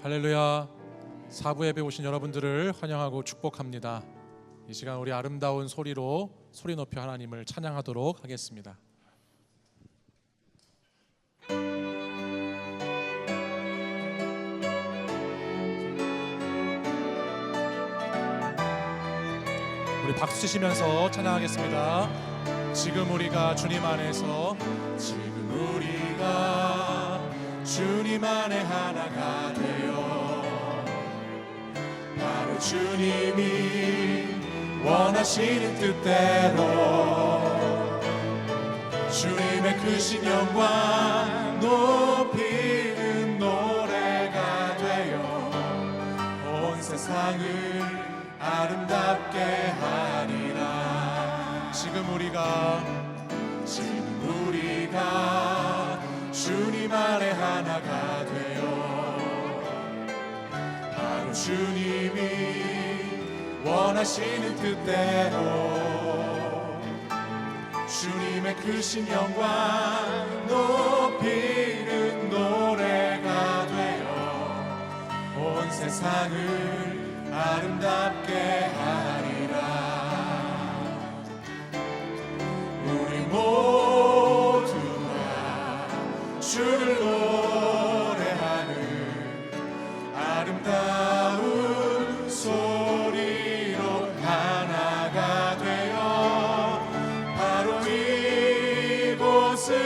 할렐루야. 사부 예배 오신 여러분들을 환영하고 축복합니다. 이 시간 우리 아름다운 소리로 소리 높여 하나님을 찬양하도록 하겠습니다. 우리 박수 치시면서 찬양하겠습니다. 지금 우리가 주님 안에서, 지금 우리가 주님 안에 하나가 되어 바로 주님이 원하시는 뜻대로 주님의 크신 영광 높이는 노래가 되어 온 세상을 아름답게 하리라. 지금 우리가 주님 안에 하나가 되어 바로 주님이 원하시는 뜻대로 주님의 크신 영광 높이는 노래가 되어 온 세상을 아름답게 하리라. 우리 모두가 주를 노래하는 아름다운 소리로 하나가 되어 바로 이곳을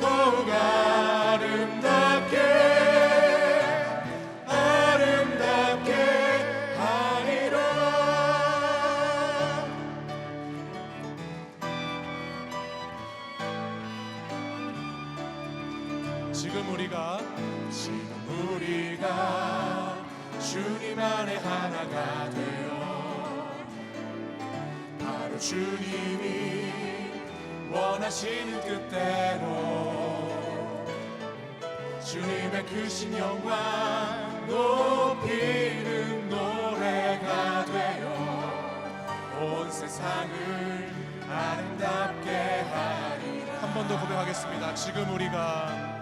더욱 아름답게 하리라. 지금 우리가 주님 안에 하나가 되어 바로 주님이 원하시는 뜻대로 주님의 크신 영광 높이는 노래가 되어 온 세상을 아름답게 하리라. 한 번 더 고백하겠습니다. 지금 우리가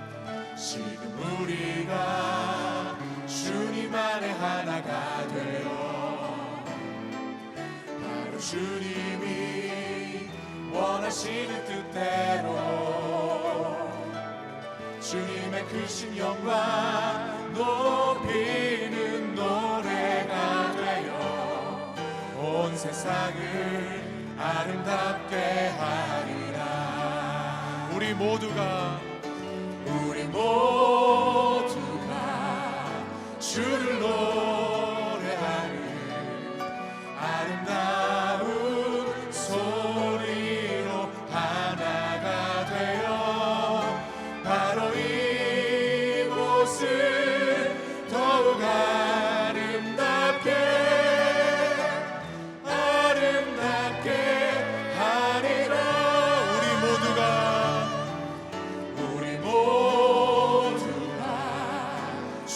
주님 안에 하나가 되어 바로 주님이 원하시는 뜻대로 주님의 크신 영광 높이는 노래가 되어 온 세상을 아름답게 하리라. 우리 모두가 주를 노래하는 아름다운 소리로 하나가 되어 바로 이곳을 더욱 아름답게 하리라. 우리 모두가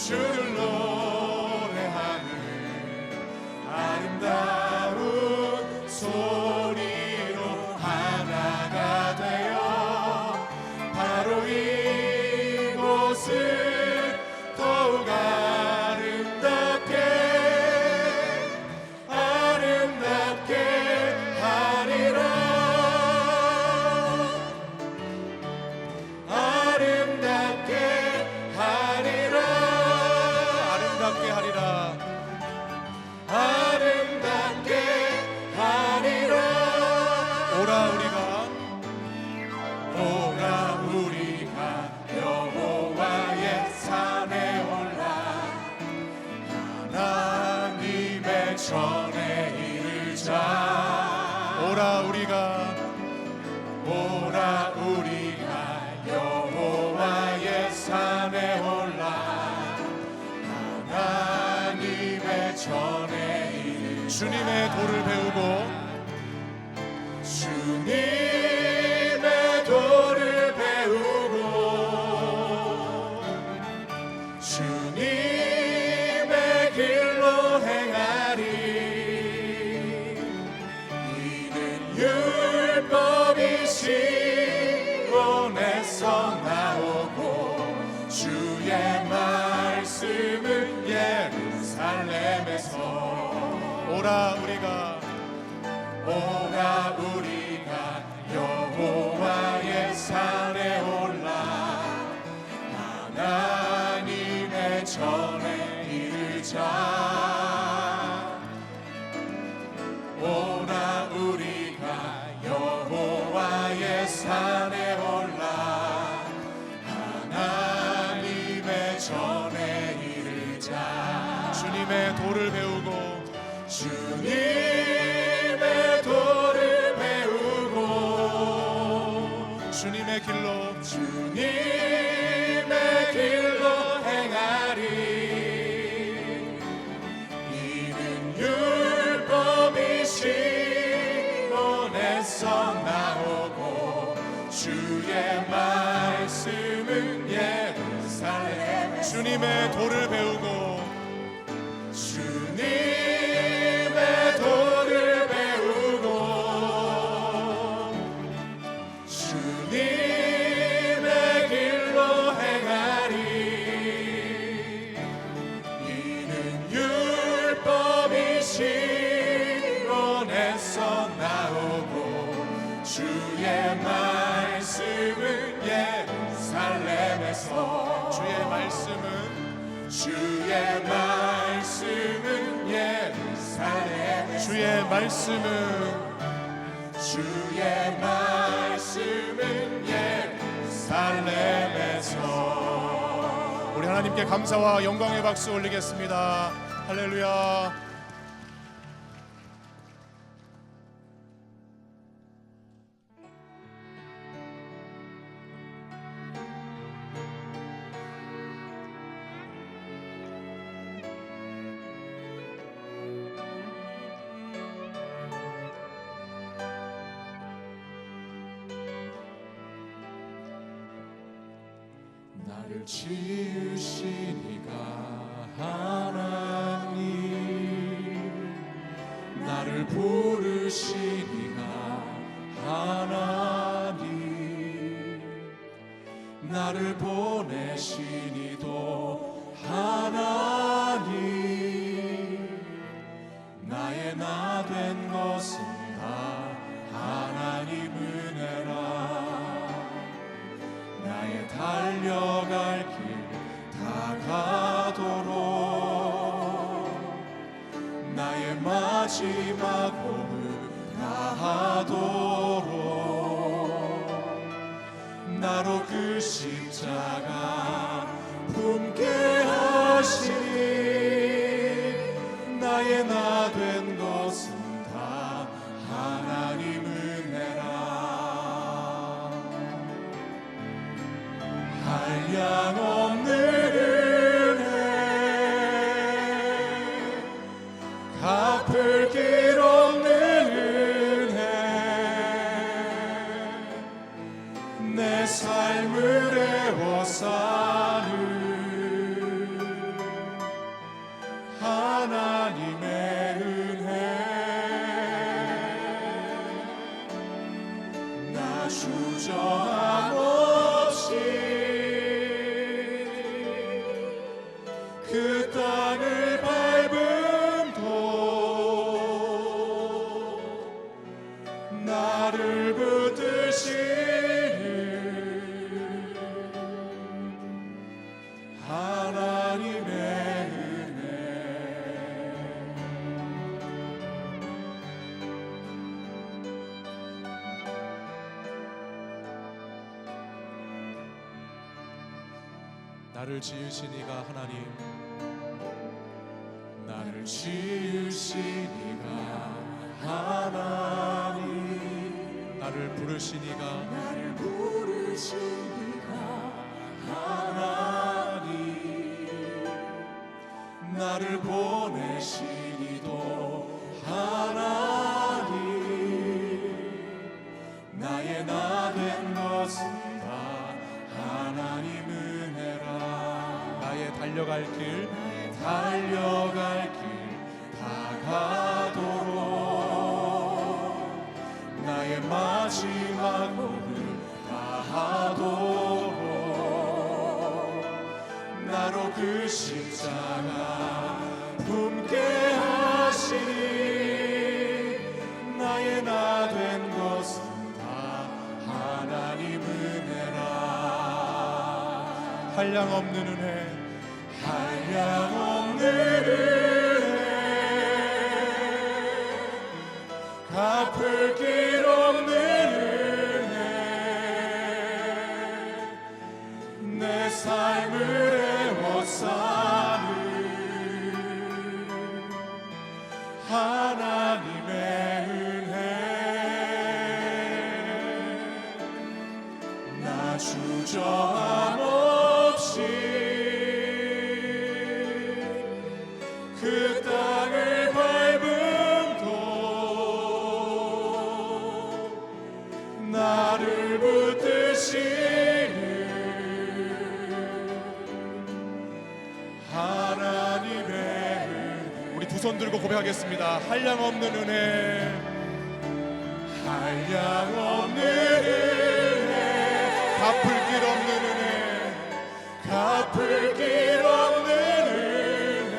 주를 노래하는 아름다운 소리로 하나가 되어 바로 이곳을 더욱 아름답게 하리라. 아름답게 하리라. 오라 우리가 여호와의 산에 올라 하나님의 전에 이르자. 오라 우리가 여호와의 산에 올라 하나님의 전에 이르자. 주님의 도를 배우고 주님의 길로 행하리. 이는 율법이 시온에서 나오고 주의 말씀을 오라 우리가 여호와의 산에 올라 하나님의 전에 이르자. 오라 우리가 여호와의 산에 올라 하나님의 전에 이르자. 주님의 도를 배우고 주님의 도를 배우고 주님의 길로 행하리. 이는 율법이 시온에서 나오고 주의 말씀은 예루살렘. 주님의 도를 배우고 주님의 도를 배우고 주님의 길로 행하리. 이는 율법이 시온에서 나오고 주의 말씀은 예루살렘에서. 주의 말씀은 예루살렘. 주의 말씀은 예루살렘에서. 우리 하나님께 감사와 영광의 박수 올리겠습니다. 할렐루야. 나를 지으시니가 하나님, 나를 부르시니가 하나님, 나를 보내시니도 하나님. 나의 나 된 것은 다 하나님 은혜라. 나의 달려갈 길 다가도록, 나의 마지막 호흡 다하도록, 나로 그 십자가 품게 하시니. 나의 나 된 것은 다 하나님 은혜라. 한량없는 은혜, 갚을 길 없는 은혜, 내 삶을 애워싸는 하나님의 은혜. 나 주저함 없이 그 땅을 밟음도 나를 붙드시는 하나님의 은혜. 나를 지으시니가 하나님, 나를 지으시니가 하나님, 나를 부르시니가 하나님, 나를 보내시니도 하나님. 나의 나 된 것은 다 하나님 은혜라. 나의 달려갈 길 다가도록, 나의 마지막 호흡 다하도록, 나로 그 십자가 품게 하시니. 나 된 것은 다 하나님 은혜라. 한량없는 은혜, 한량없는 은혜, 갚을 길 없는 은혜, 내 삶을 애워싸는 하나님의 은혜. 나 주저함 없이 그 땅을 밟음도 나를 붙드시는 하나님의 은혜. 우리 두 손 들고 고백하겠습니다. 한량없는 은혜, 한량없는 은혜, 갚을 길 없는 은혜, 갚을 길 없는 은혜,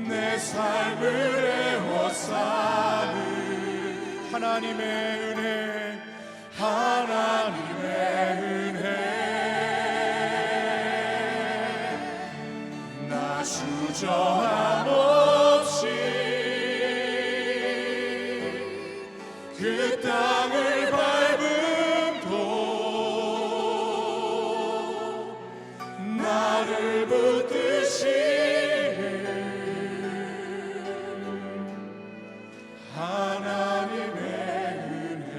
내 삶을 애워싸는 하나님의 은혜, 하나님의 은혜. 나 주저함 없이 그 땅을 밟음도 나를 붙드시는 하나님의 은혜.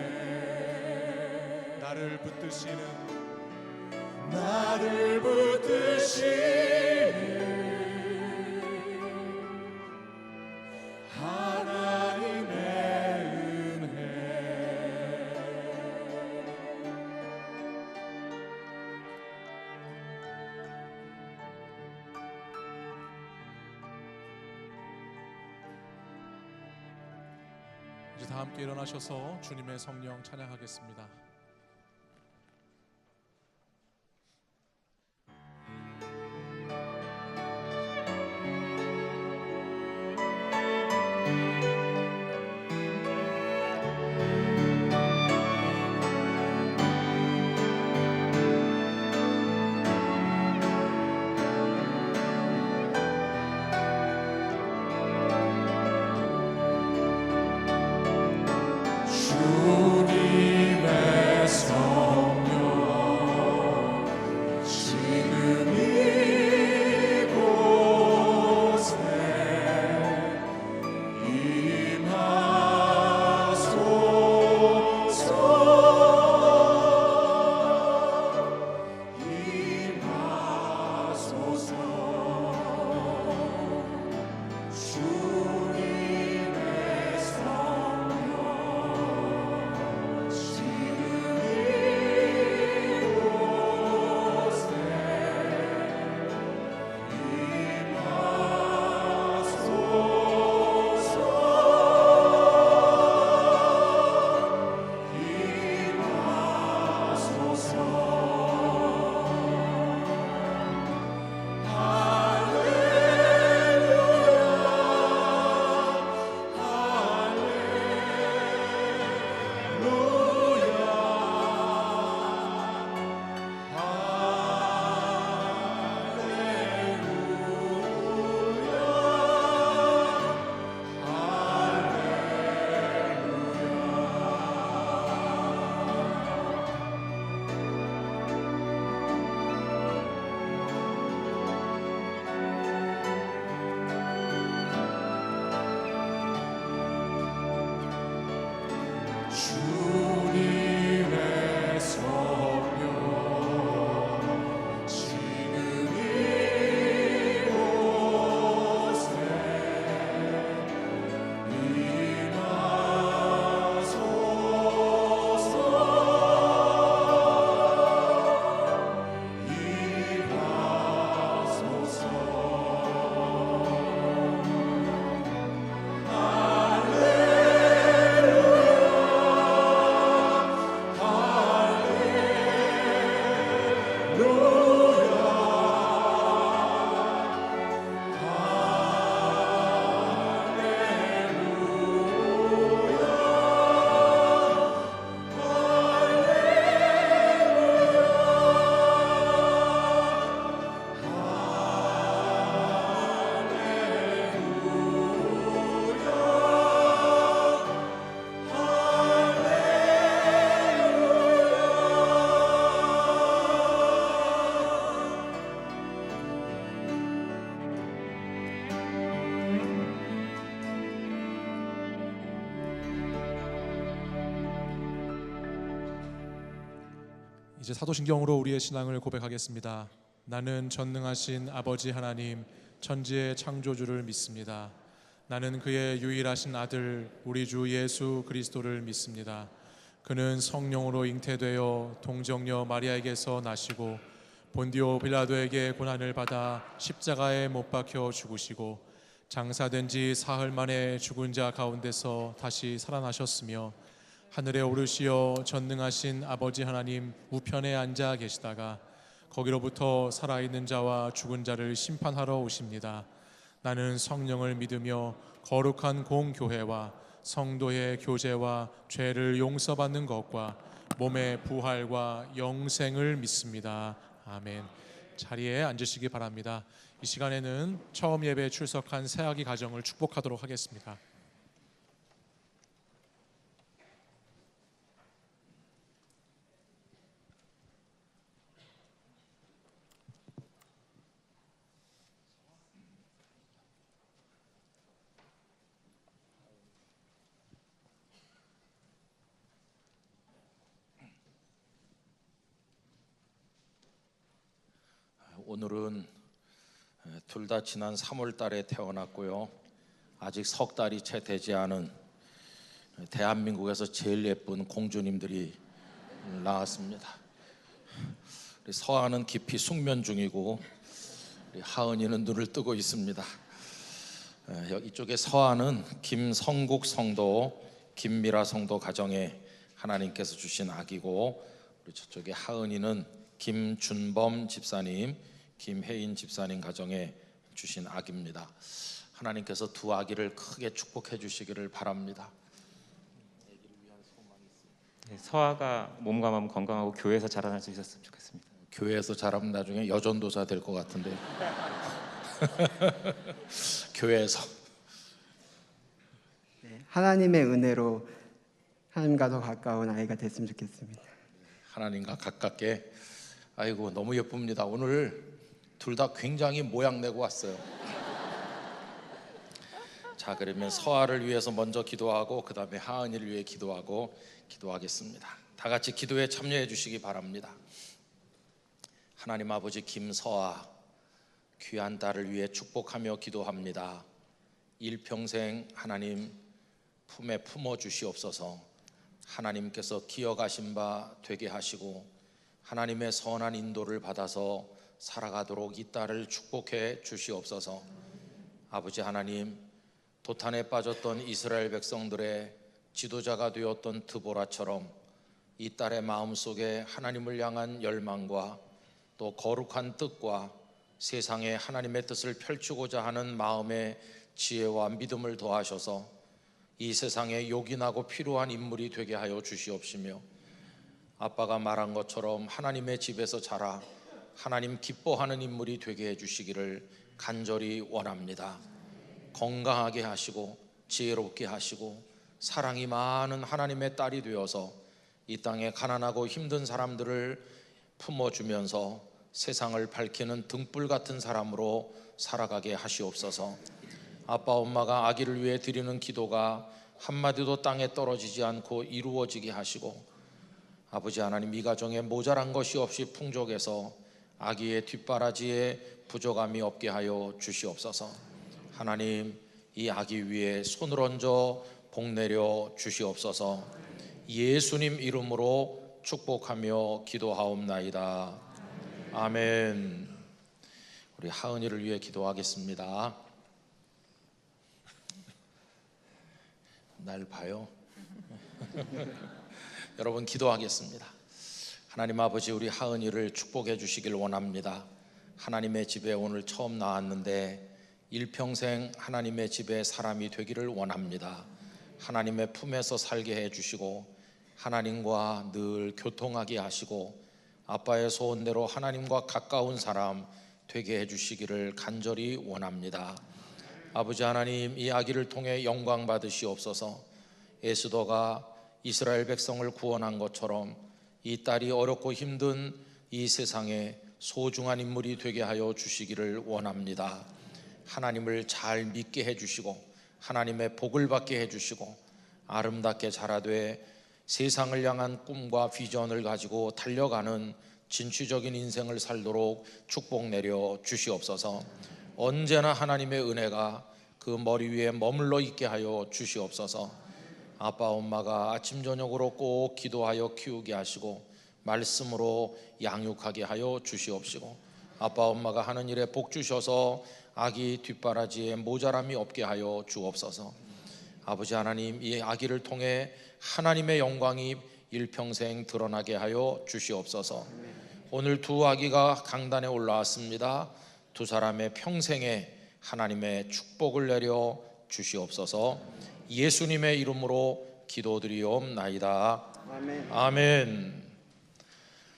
나를 붙드시는 나를 붙드시는 하나님의 은혜. 이제 다 함께 일어나셔서 주님의 성령 찬양하겠습니다. 주님의 성령 지금 이곳에 임하소서. 임하소서. 주님의 성령 이제 사도신경으로 우리의 신앙을 고백하겠습니다. 나는 전능하신 아버지 하나님 천지의 창조주를 믿습니다. 나는 그의 유일하신 아들 우리 주 예수 그리스도를 믿습니다. 그는 성령으로 잉태되어 동정녀 마리아에게서 나시고 본디오 빌라도에게 고난을 받아 십자가에 못 박혀 죽으시고 장사된 지 사흘 만에 죽은 자 가운데서 다시 살아나셨으며 하늘에 오르시어 전능하신 아버지 하나님 우편에 앉아 계시다가 거기로부터 살아있는 자와 죽은 자를 심판하러 오십니다. 나는 성령을 믿으며 거룩한 공교회와 성도의 교제와 죄를 용서받는 것과 몸의 부활과 영생을 믿습니다. 아멘. 자리에 앉으시기 바랍니다. 이 시간에는 처음 예배에 출석한 새아기 가정을 축복하도록 하겠습니다. 오늘은 둘 다 지난 3월 달에 태어났고요. 아직 석 달이 채 되지 않은 대한민국에서 제일 예쁜 공주님들이 나왔습니다. 우리 서아는 깊이 숙면 중이고 우리 하은이는 눈을 뜨고 있습니다. 이쪽에 서아는 김성국 성도, 김미라 성도 가정에 하나님께서 주신 아기고, 우리 저쪽에 하은이는 김준범 집사님, 김혜인 집사님 가정에 주신 아기입니다. 하나님께서 두 아기를 크게 축복해 주시기를 바랍니다. 네, 서아가 몸과 마음 건강하고 교회에서 자라날 수 있었으면 좋겠습니다. 교회에서 자라면 나중에 여전도사 될 것 같은데. 교회에서. 네, 하나님의 은혜로 하나님과 더 가까운 아이가 됐으면 좋겠습니다. 하나님과 가깝게. 아이고 너무 예쁩니다. 오늘 둘 다 굉장히 모양 내고 왔어요. 자, 그러면 서아를 위해서 먼저 기도하고 그 다음에 하은이를 위해 기도하겠습니다. 다 같이 기도에 참여해 주시기 바랍니다. 하나님 아버지, 김서아 귀한 딸을 위해 축복하며 기도합니다. 일평생 하나님 품에 품어 주시옵소서. 하나님께서 기억하신 바 되게 하시고 하나님의 선한 인도를 받아서 살아가도록 이 딸을 축복해 주시옵소서. 아버지 하나님, 도탄에 빠졌던 이스라엘 백성들의 지도자가 되었던 드보라처럼 이 딸의 마음속에 하나님을 향한 열망과 또 거룩한 뜻과 세상에 하나님의 뜻을 펼치고자 하는 마음의 지혜와 믿음을 더하셔서 이 세상에 요긴하고 필요한 인물이 되게 하여 주시옵시며, 아빠가 말한 것처럼 하나님의 집에서 자라 하나님 기뻐하는 인물이 되게 해주시기를 간절히 원합니다. 건강하게 하시고 지혜롭게 하시고 사랑이 많은 하나님의 딸이 되어서 이 땅에 가난하고 힘든 사람들을 품어주면서 세상을 밝히는 등불 같은 사람으로 살아가게 하시옵소서. 아빠 엄마가 아기를 위해 드리는 기도가 한마디도 땅에 떨어지지 않고 이루어지게 하시고, 아버지 하나님, 이 가정에 모자란 것이 없이 풍족해서 아기의 뒷바라지에 부족함이 없게 하여 주시옵소서. 하나님, 이 아기 위에 손을 얹어 복 내려 주시옵소서. 예수님 이름으로 축복하며 기도하옵나이다. 아멘. 우리 하은이를 위해 기도하겠습니다. 날 봐요. 여러분, 기도하겠습니다. 하나님 아버지, 우리 하은이를 축복해 주시길 원합니다. 하나님의 집에 오늘 처음 나왔는데 일평생 하나님의 집에 사람이 되기를 원합니다. 하나님의 품에서 살게 해주시고 하나님과 늘 교통하게 하시고 아빠의 소원대로 하나님과 가까운 사람 되게 해주시기를 간절히 원합니다. 아버지 하나님, 이 아기를 통해 영광 받으시옵소서. 에스더가 이스라엘 백성을 구원한 것처럼 이 딸이 어렵고 힘든 이 세상에 소중한 인물이 되게 하여 주시기를 원합니다. 하나님을 잘 믿게 해주시고 하나님의 복을 받게 해주시고 아름답게 자라되 세상을 향한 꿈과 비전을 가지고 달려가는 진취적인 인생을 살도록 축복 내려 주시옵소서. 언제나 하나님의 은혜가 그 머리 위에 머물러 있게 하여 주시옵소서. 아빠 엄마가 아침 저녁으로 꼭 기도하여 키우게 하시고 말씀으로 양육하게 하여 주시옵시고, 아빠 엄마가 하는 일에 복 주셔서 아기 뒷바라지에 모자람이 없게 하여 주옵소서. 아버지 하나님, 이 아기를 통해 하나님의 영광이 일평생 드러나게 하여 주시옵소서. 오늘 두 아기가 강단에 올라왔습니다. 두 사람의 평생에 하나님의 축복을 내려 주시옵소서. 예수님의 이름으로 기도드리옵나이다. 아멘. 아멘.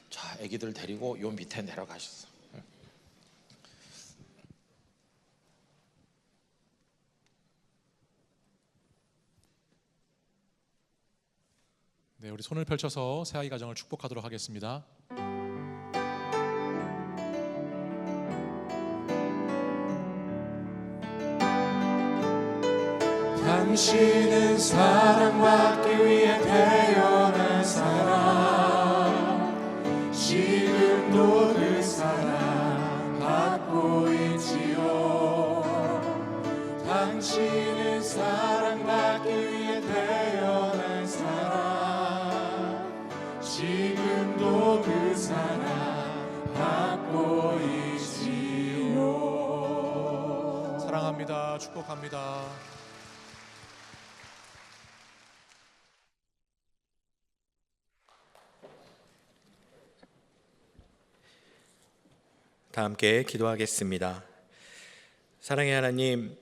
자, 아기들 데리고 요 밑에 내려가셨어. 네, 우리 손을 펼쳐서 새아기 가정을 축복하도록 하겠습니다. 당신은 사랑받기 위해 태어난 사람, 지금도 그 사랑 받고 있지요. 당신은 사랑받기 위해 태어난 사람, 지금도 그 사랑 받고 있지요. 사랑합니다. 축복합니다. 다 함께 기도하겠습니다. 사랑의 하나님,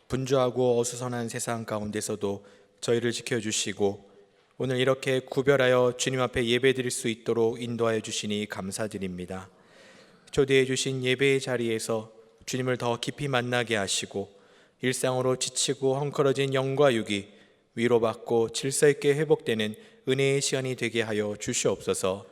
분주하고 어수선한 세상 가운데서도 저희를 지켜주시고 오늘 이렇게 구별하여 주님 앞에 예배드릴 수 있도록 인도하여 주시니 감사드립니다. 초대해 주신 예배의 자리에서 주님을 더 깊이 만나게 하시고 일상으로 지치고 헝클어진 영과 육이 위로받고 질서 있게 회복되는 은혜의 시간이 되게 하여 주시옵소서.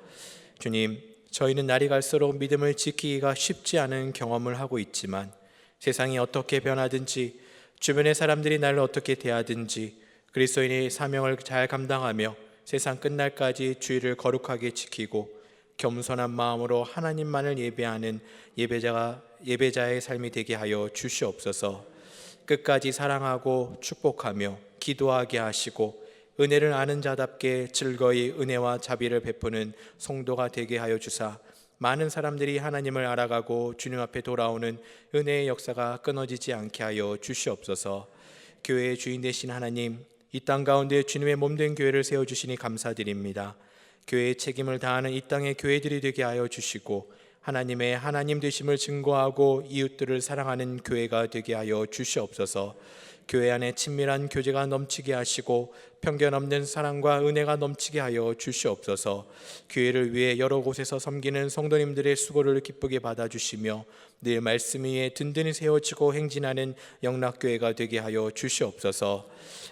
주님, 저희는 날이 갈수록 믿음을 지키기가 쉽지 않은 경험을 하고 있지만 세상이 어떻게 변하든지 주변의 사람들이 나를 어떻게 대하든지 그리스도인의 사명을 잘 감당하며 세상 끝날까지 주의를 거룩하게 지키고 겸손한 마음으로 하나님만을 예배하는 예배자의 삶이 되게 하여 주시옵소서. 끝까지 사랑하고 축복하며 기도하게 하시고 은혜를 아는 자답게 즐거이 은혜와 자비를 베푸는 성도가 되게 하여 주사 많은 사람들이 하나님을 알아가고 주님 앞에 돌아오는 은혜의 역사가 끊어지지 않게 하여 주시옵소서. 교회의 주인 되신 하나님, 이 땅 가운데 주님의 몸된 교회를 세워주시니 감사드립니다. 교회의 책임을 다하는 이 땅의 교회들이 되게 하여 주시고 하나님의 하나님 되심을 증거하고 이웃들을 사랑하는 교회가 되게 하여 주시옵소서. 교회 안에 친밀한 교제가 넘치게 하시고 편견 없는 사랑과 은혜가 넘치게 하여 주시옵소서. 교회를 위해 여러 곳에서 섬기는 성도님들의 수고를 기쁘게 받아주시며 늘 말씀 위에 든든히 세워지고 행진하는 영락교회가 되게 하여 주시옵소서.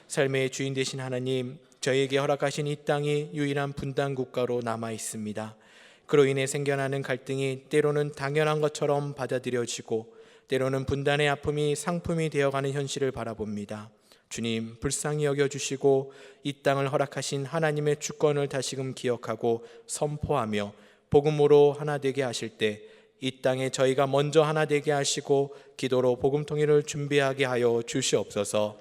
삶의 주인 되신 하나님, 저희에게 허락하신 이 땅이 유일한 분단 국가로 남아 있습니다. 그로 인해 생겨나는 갈등이 때로는 당연한 것처럼 받아들여지고 때로는 분단의 아픔이 상품이 되어가는 현실을 바라봅니다. 주님, 불쌍히 여겨주시고 이 땅을 허락하신 하나님의 주권을 다시금 기억하고 선포하며 복음으로 하나 되게 하실 때 이 땅에 저희가 먼저 하나 되게 하시고 기도로 복음 통일을 준비하게 하여 주시옵소서.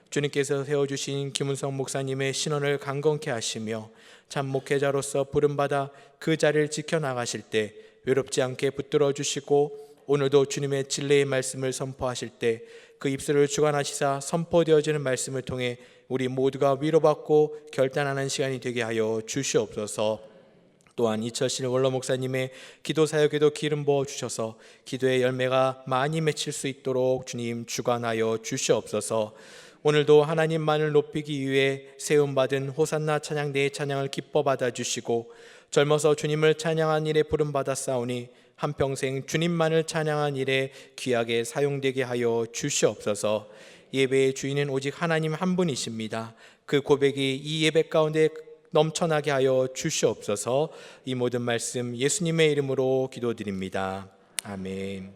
주님께서 세워주신 김은성 목사님의 신원을 강건케 하시며 참 목회자로서 부름받아 그 자리를 지켜나가실 때 외롭지 않게 붙들어 주시고 오늘도 주님의 진리의 말씀을 선포하실 때 그 입술을 주관하시사 선포되어지는 말씀을 통해 우리 모두가 위로받고 결단하는 시간이 되게 하여 주시옵소서. 또한 이철실 원로 목사님의 기도 사역에도 기름 부어 주셔서 기도의 열매가 많이 맺힐 수 있도록 주님 주관하여 주시옵소서. 오늘도 하나님만을 높이기 위해 세움받은 호산나 찬양대의 찬양을 기뻐 받아주시고 젊어서 주님을 찬양한 일에 부름받았사오니 한평생 주님만을 찬양한 일에 귀하게 사용되게 하여 주시옵소서. 예배의 주인은 오직 하나님 한 분이십니다. 그 고백이 이 예배 가운데 넘쳐나게 하여 주시옵소서. 이 모든 말씀 예수님의 이름으로 기도드립니다. 아멘.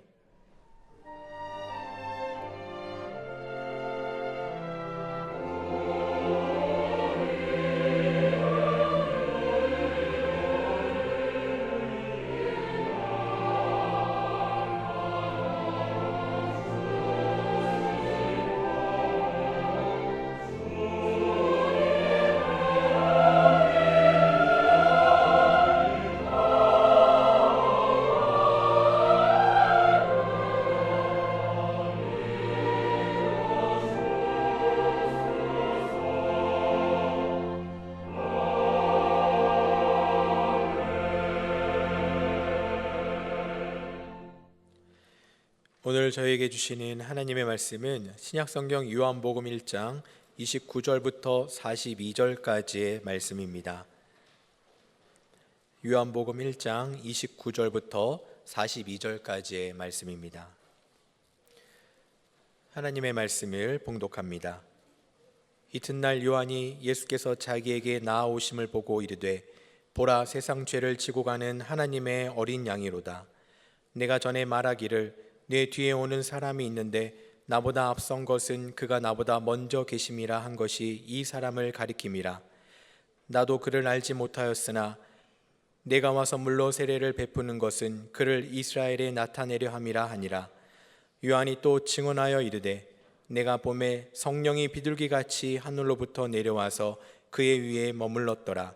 오늘 저에게 주시는 하나님의 말씀은 신약성경 요한복음 1장 29절부터 42절까지의 말씀입니다. 요한복음 1장 29절부터 42절까지의 말씀입니다. 하나님의 말씀을 봉독합니다. 이튿날 요한이 예수께서 자기에게 나아오심을 보고 이르되 보라, 세상 죄를 지고 가는 하나님의 어린 양이로다. 내가 전에 말하기를 내 뒤에 오는 사람이 있는데 나보다 앞선 것은 그가 나보다 먼저 계심이라 한 것이 이 사람을 가리킴이라. 나도 그를 알지 못하였으나 내가 와서 물로 세례를 베푸는 것은 그를 이스라엘에 나타내려 함이라 하니라. 요한이 또 증언하여 이르되 내가 보매 성령이 비둘기같이 하늘로부터 내려와서 그의 위에 머물렀더라.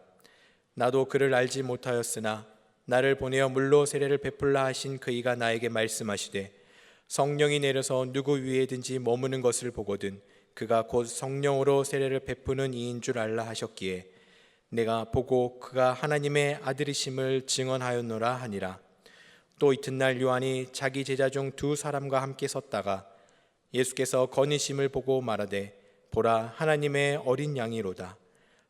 나도 그를 알지 못하였으나 나를 보내어 물로 세례를 베풀라 하신 그이가 나에게 말씀하시되 성령이 내려서 누구 위에든지 머무는 것을 보거든 그가 곧 성령으로 세례를 베푸는 이인 줄 알라 하셨기에 내가 보고 그가 하나님의 아들이심을 증언하였노라 하니라. 또 이튿날 요한이 자기 제자 중 두 사람과 함께 섰다가 예수께서 거니심을 보고 말하되 보라, 하나님의 어린 양이로다.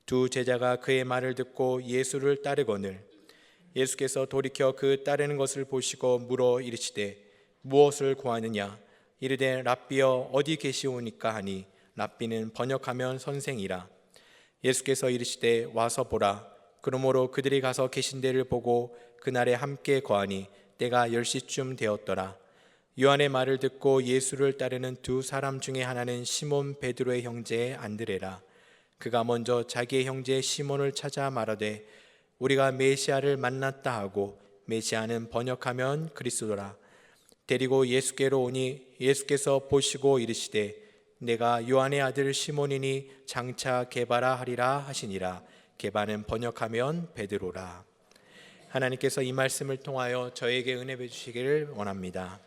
두 제자가 그의 말을 듣고 예수를 따르거늘 예수께서 돌이켜 그 따르는 것을 보시고 물어 이르시되 무엇을 구하느냐? 이르되 랍비여 어디 계시오니까 하니 랍비는 번역하면 선생이라. 예수께서 이르시되 와서 보라. 그러므로 그들이 가서 계신 데를 보고 그날에 함께 거하니 때가 10시쯤 되었더라. 요한의 말을 듣고 예수를 따르는 두 사람 중에 하나는 시몬 베드로의 형제 안드레라. 그가 먼저 자기의 형제 시몬을 찾아 말하되 우리가 메시아를 만났다 하고 메시아는 번역하면 그리스도라. 데리고 예수께로 오니 예수께서 보시고 이르시되 내가 요한의 아들 시몬이니 장차 게바라 하리라 하시니라. 게바는 번역하면 베드로라. 하나님께서 이 말씀을 통하여 저에게 은혜 주시기를 원합니다.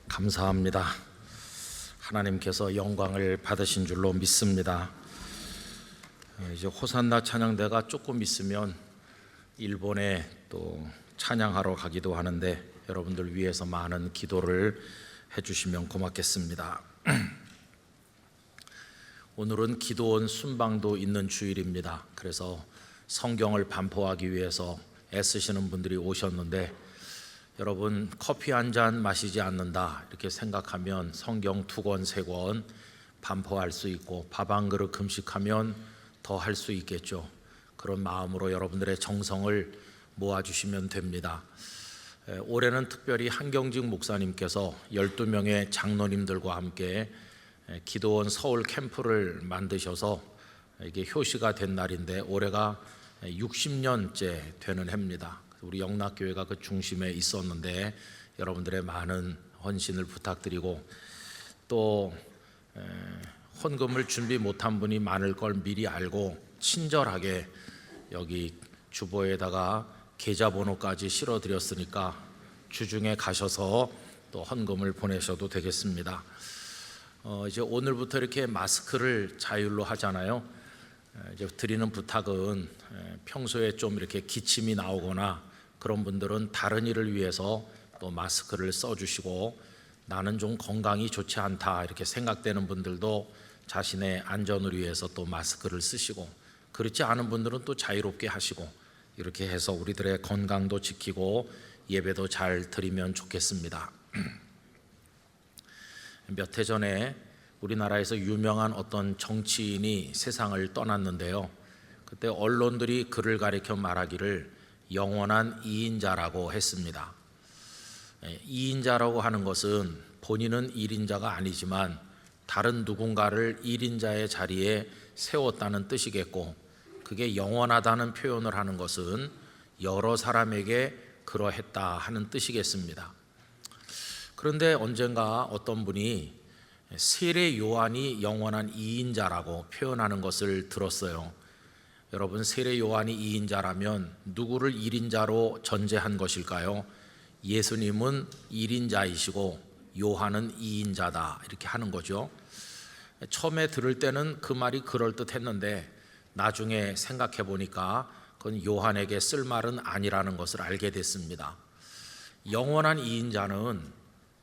감사합니다. 하나님께서 영광을 받으신 줄로 믿습니다. 이제 호산나 찬양대가 조금 있으면 일본에 또 찬양하러 가기도 하는데 여러분들 위해서 많은 기도를 해주시면 고맙겠습니다. 오늘은 기도원 순방도 있는 주일입니다. 그래서 성경을 반포하기 위해서 애쓰시는 분들이 오셨는데, 여러분 커피 한 잔 마시지 않는다 이렇게 생각하면 성경 2권 3권 반포할 수 있고 밥 한 그릇 금식하면 더 할 수 있겠죠. 그런 마음으로 여러분들의 정성을 모아주시면 됩니다. 올해는 특별히 한경직 목사님께서 12명의 장로님들과 함께 기도원 서울 캠프를 만드셔서 이게 효시가 된 날인데, 올해가 60년째 되는 해입니다. 우리 영락교회가 그 중심에 있었는데 여러분들의 많은 헌신을 부탁드리고, 또 헌금을 준비 못한 분이 많을 걸 미리 알고 친절하게 여기 주보에다가 계좌번호까지 실어드렸으니까 주중에 가셔서 또 헌금을 보내셔도 되겠습니다. 이제 오늘부터 이렇게 마스크를 자율로 하잖아요. 이제 드리는 부탁은 평소에 좀 이렇게 기침이 나오거나 그런 분들은 다른 일을 위해서 또 마스크를 써주시고, 나는 좀 건강이 좋지 않다 이렇게 생각되는 분들도 자신의 안전을 위해서 또 마스크를 쓰시고, 그렇지 않은 분들은 또 자유롭게 하시고, 이렇게 해서 우리들의 건강도 지키고 예배도 잘 드리면 좋겠습니다. 몇 해 전에 우리나라에서 유명한 어떤 정치인이 세상을 떠났는데요, 그때 언론들이 그를 가리켜 말하기를 영원한 2인자라고 했습니다. 2인자라고 하는 것은 본인은 1인자가 아니지만 다른 누군가를 1인자의 자리에 세웠다는 뜻이겠고, 그게 영원하다는 표현을 하는 것은 여러 사람에게 그러했다 하는 뜻이겠습니다. 그런데 언젠가 어떤 분이 세례 요한이 영원한 2인자라고 표현하는 것을 들었어요. 여러분, 세례 요한이 2인자라면 누구를 1인자로 전제한 것일까요? 예수님은 1인자이시고 요한은 2인자다 이렇게 하는 거죠. 처음에 들을 때는 그 말이 그럴듯했는데 나중에 생각해 보니까 그건 요한에게 쓸 말은 아니라는 것을 알게 됐습니다. 영원한 2인자는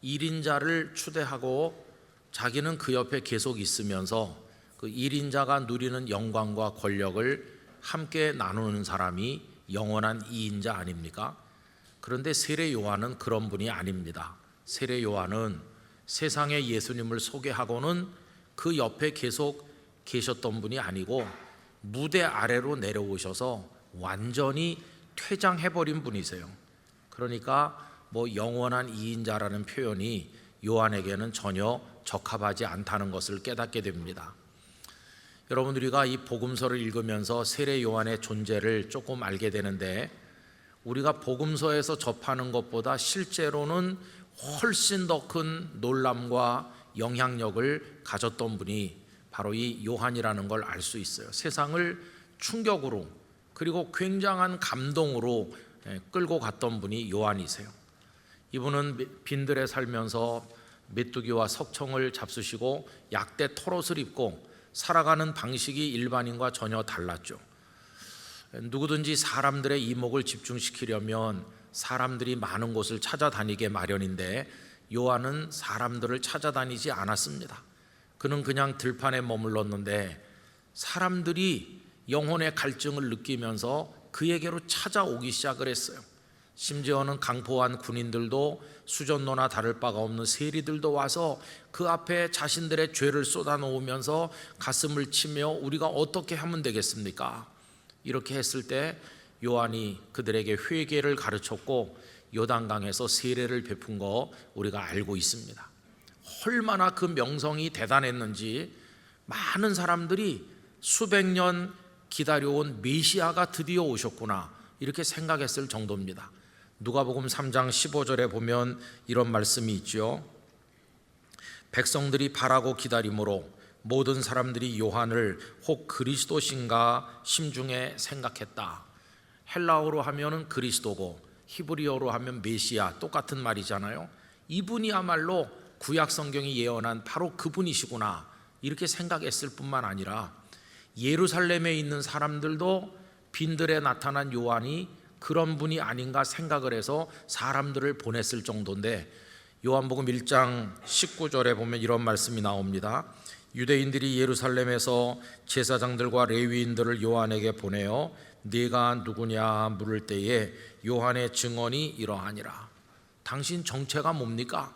1인자를 추대하고 자기는 그 옆에 계속 있으면서 그 1인자가 누리는 영광과 권력을 함께 나누는 사람이 영원한 2인자 아닙니까? 그런데 세례 요한은 그런 분이 아닙니다. 세례 요한은 세상에 예수님을 소개하고는 그 옆에 계속 계셨던 분이 아니고 무대 아래로 내려오셔서 완전히 퇴장해버린 분이세요. 그러니까 뭐 영원한 2인자라는 표현이 요한에게는 전혀 적합하지 않다는 것을 깨닫게 됩니다. 여러분, 우리가 이 복음서를 읽으면서 세례 요한의 존재를 조금 알게 되는데, 우리가 복음서에서 접하는 것보다 실제로는 훨씬 더 큰 놀람과 영향력을 가졌던 분이 바로 이 요한이라는 걸 알 수 있어요. 세상을 충격으로 그리고 굉장한 감동으로 끌고 갔던 분이 요한이세요. 이분은 빈들에 살면서 메뚜기와 석청을 잡수시고 약대 털옷을 입고 살아가는 방식이 일반인과 전혀 달랐죠. 누구든지 사람들의 이목을 집중시키려면 사람들이 많은 곳을 찾아다니게 마련인데, 요한은 사람들을 찾아다니지 않았습니다. 그는 그냥 들판에 머물렀는데 사람들이 영혼의 갈증을 느끼면서 그에게로 찾아오기 시작을 했어요. 심지어는 강포한 군인들도, 수전노나 다를 바가 없는 세리들도 와서 그 앞에 자신들의 죄를 쏟아놓으면서 가슴을 치며 우리가 어떻게 하면 되겠습니까? 이렇게 했을 때 요한이 그들에게 회개를 가르쳤고 요단강에서 세례를 베푼 거 우리가 알고 있습니다. 얼마나 그 명성이 대단했는지 많은 사람들이 수백 년 기다려온 메시아가 드디어 오셨구나 이렇게 생각했을 정도입니다. 누가복음 3장 15절에 보면 이런 말씀이 있죠. 백성들이 바라고 기다림으로 모든 사람들이 요한을 혹 그리스도신가 심중에 생각했다. 헬라어로 하면은 그리스도고 히브리어로 하면 메시아, 똑같은 말이잖아요. 이분이야말로 구약 성경이 예언한 바로 그분이시구나 이렇게 생각했을 뿐만 아니라 예루살렘에 있는 사람들도 빈들에 나타난 요한이 그런 분이 아닌가 생각을 해서 사람들을 보냈을 정도인데, 요한복음 1장 19절에 보면 이런 말씀이 나옵니다. 유대인들이 예루살렘에서 제사장들과 레위인들을 요한에게 보내어 네가 누구냐 물을 때에 요한의 증언이 이러하니라. 당신 정체가 뭡니까?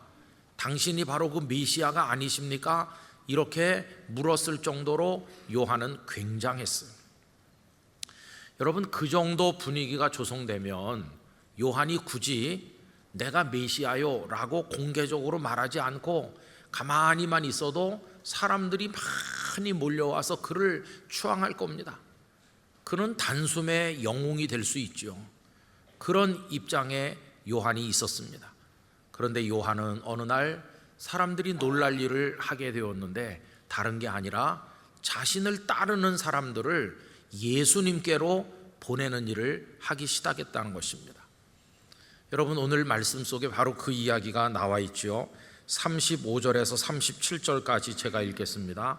당신이 바로 그 메시아가 아니십니까? 이렇게 물었을 정도로 요한은 굉장했어요. 여러분, 그 정도 분위기가 조성되면 요한이 굳이 내가 메시아요 라고 공개적으로 말하지 않고 가만히만 있어도 사람들이 많이 몰려와서 그를 추앙할 겁니다. 그는 단숨에 영웅이 될 수 있죠. 그런 입장에 요한이 있었습니다. 그런데 요한은 어느 날 사람들이 놀랄 일을 하게 되었는데, 다른 게 아니라 자신을 따르는 사람들을 예수님께로 보내는 일을 하기 시작했다는 것입니다. 여러분, 오늘 말씀 속에 바로 그 이야기가 나와 있죠. 35절에서 37절까지 제가 읽겠습니다.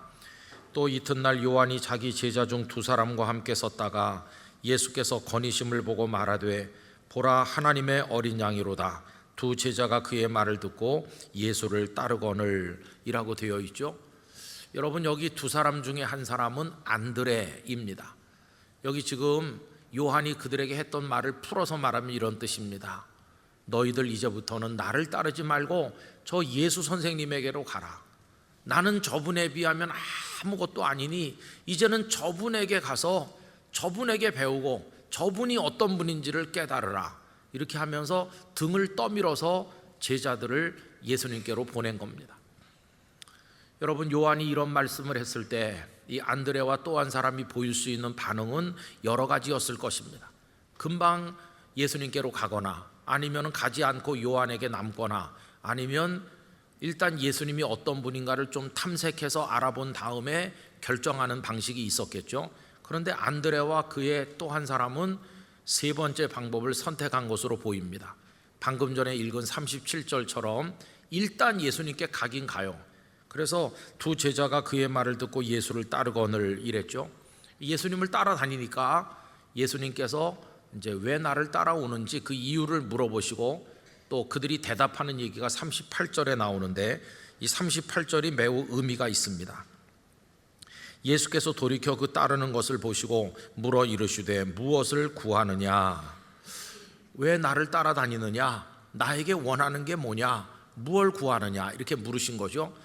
또 이튿날 요한이 자기 제자 중 두 사람과 함께 섰다가 예수께서 거니심을 보고 말하되 보라, 하나님의 어린 양이로다. 두 제자가 그의 말을 듣고 예수를 따르거늘 이라고 되어 있죠. 여러분, 여기 두 사람 중에 한 사람은 안드레입니다. 여기 지금 요한이 그들에게 했던 말을 풀어서 말하면 이런 뜻입니다. 너희들 이제부터는 나를 따르지 말고 저 예수 선생님에게로 가라. 나는 저분에 비하면 아무것도 아니니 이제는 저분에게 가서 저분에게 배우고 저분이 어떤 분인지를 깨달으라. 이렇게 하면서 등을 떠밀어서 제자들을 예수님께로 보낸 겁니다. 여러분, 요한이 이런 말씀을 했을 때 이 안드레와 또 한 사람이 보일 수 있는 반응은 여러 가지였을 것입니다. 금방 예수님께로 가거나 아니면 가지 않고 요한에게 남거나 아니면 일단 예수님이 어떤 분인가를 좀 탐색해서 알아본 다음에 결정하는 방식이 있었겠죠. 그런데 안드레와 그의 또 한 사람은 세 번째 방법을 선택한 것으로 보입니다. 방금 전에 읽은 37절처럼 일단 예수님께 가긴 가요. 그래서 두 제자가 그의 말을 듣고 예수를 따르거늘 이랬죠. 예수님을 따라다니니까 예수님께서 이제 왜 나를 따라오는지 그 이유를 물어보시고 또 그들이 대답하는 얘기가 38절에 나오는데 이 38절이 매우 의미가 있습니다. 예수께서 돌이켜 그 따르는 것을 보시고 물어 이르시되 무엇을 구하느냐? 왜 나를 따라다니느냐? 나에게 원하는 게 뭐냐? 무엇을 구하느냐? 이렇게 물으신 거죠.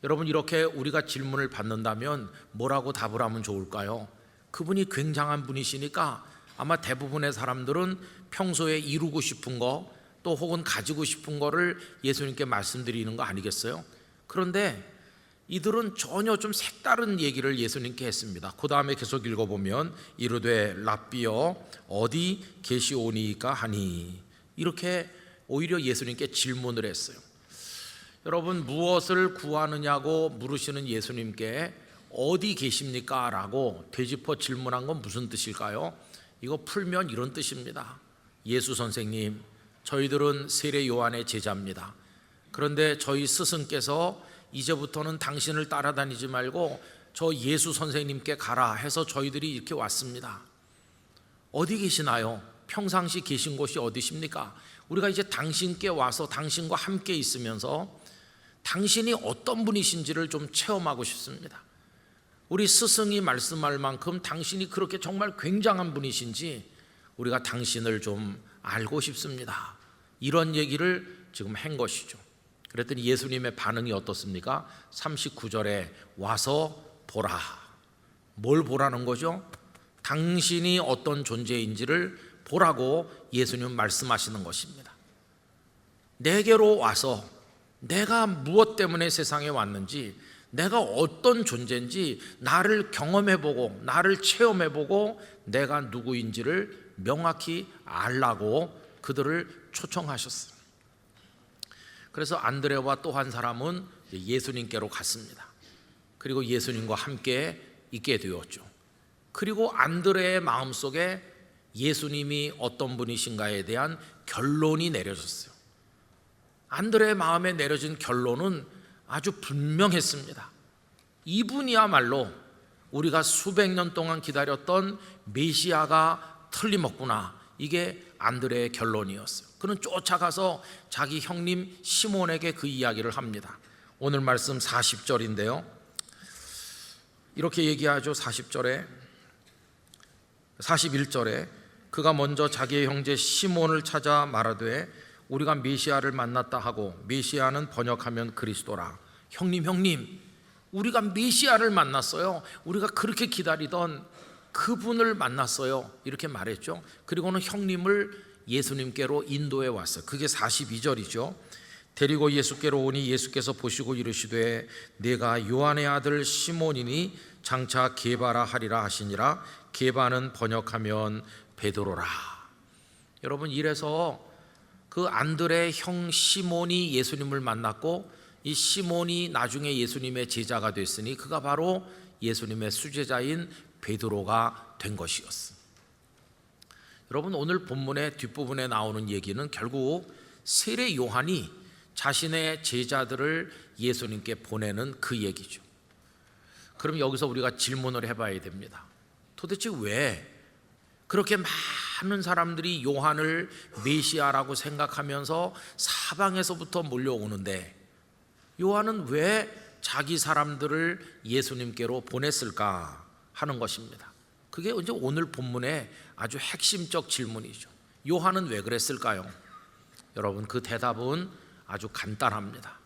여러분, 이렇게 우리가 질문을 받는다면 뭐라고 답을 하면 좋을까요? 그분이 굉장한 분이시니까 아마 대부분의 사람들은 평소에 이루고 싶은 거 또 혹은 가지고 싶은 거를 예수님께 말씀드리는 거 아니겠어요? 그런데 이들은 전혀 좀 색다른 얘기를 예수님께 했습니다. 그 다음에 계속 읽어보면 이르되 랍비여 어디 계시오니까 하니, 이렇게 오히려 예수님께 질문을 했어요. 여러분, 무엇을 구하느냐고 물으시는 예수님께 어디 계십니까? 라고 되짚어 질문한 건 무슨 뜻일까요? 이거 풀면 이런 뜻입니다. 예수 선생님, 저희들은 세례 요한의 제자입니다. 그런데 저희 스승께서 이제부터는 당신을 따라다니지 말고 저 예수 선생님께 가라 해서 저희들이 이렇게 왔습니다. 어디 계시나요? 평상시 계신 곳이 어디십니까? 우리가 이제 당신께 와서 당신과 함께 있으면서 당신이 어떤 분이신지를 좀 체험하고 싶습니다. 우리 스승이 말씀할 만큼 당신이 그렇게 정말 굉장한 분이신지 우리가 당신을 좀 알고 싶습니다. 이런 얘기를 지금 한 것이죠. 그랬더니 예수님의 반응이 어떻습니까? 39절에 와서 보라. 뭘 보라는 거죠? 당신이 어떤 존재인지를 보라고 예수님은 말씀하시는 것입니다. 내게로 와서 내가 무엇 때문에 세상에 왔는지, 내가 어떤 존재인지 나를 경험해보고 나를 체험해보고 내가 누구인지를 명확히 알라고 그들을 초청하셨어요. 그래서 안드레와 또 한 사람은 예수님께로 갔습니다. 그리고 예수님과 함께 있게 되었죠. 그리고 안드레의 마음속에 예수님이 어떤 분이신가에 대한 결론이 내려졌어요. 안드레의 마음에 내려진 결론은 아주 분명했습니다. 이분이야말로 우리가 수백 년 동안 기다렸던 메시아가 틀림없구나. 이게 안드레의 결론이었어요. 그는 쫓아가서 자기 형님 시몬에게 그 이야기를 합니다. 오늘 말씀 40절인데요. 이렇게 얘기하죠. 41절에 그가 먼저 자기의 형제 시몬을 찾아 말하되 우리가 메시아를 만났다 하고, 메시아는 번역하면 그리스도라. 형님, 우리가 메시아를 만났어요. 우리가 그렇게 기다리던 그분을 만났어요. 이렇게 말했죠. 그리고는 형님을 예수님께로 인도해 왔어요. 그게 42절이죠. 데리고 예수께로 오니 예수께서 보시고 이르시되 내가 요한의 아들 시몬이니 장차 게바라 하리라 하시니라. 게바는 번역하면 베드로라. 여러분, 이래서 그 안드레 형 시몬이 예수님을 만났고, 이 시몬이 나중에 예수님의 제자가 됐으니 그가 바로 예수님의 수제자인 베드로가 된 것이었어. 여러분, 오늘 본문의 뒷부분에 나오는 얘기는 결국 세례 요한이 자신의 제자들을 예수님께 보내는 그 얘기죠. 그럼 여기서 우리가 질문을 해봐야 됩니다. 도대체 왜 그렇게 많은 사람들이 요한을 메시아라고 생각하면서 사방에서부터 몰려오는데 요한은 왜 자기 사람들을 예수님께로 보냈을까 하는 것입니다. 그게 이제 오늘 본문의 아주 핵심적 질문이죠. 요한은 왜 그랬을까요? 여러분, 그 대답은 아주 간단합니다.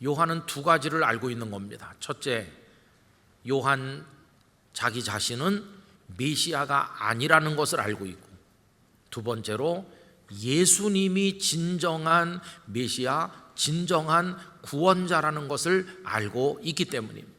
요한은 두 가지를 알고 있는 겁니다. 첫째, 요한 자기 자신은 메시아가 아니라는 것을 알고 있고, 두 번째로 예수님이 진정한 메시아, 진정한 구원자라는 것을 알고 있기 때문입니다.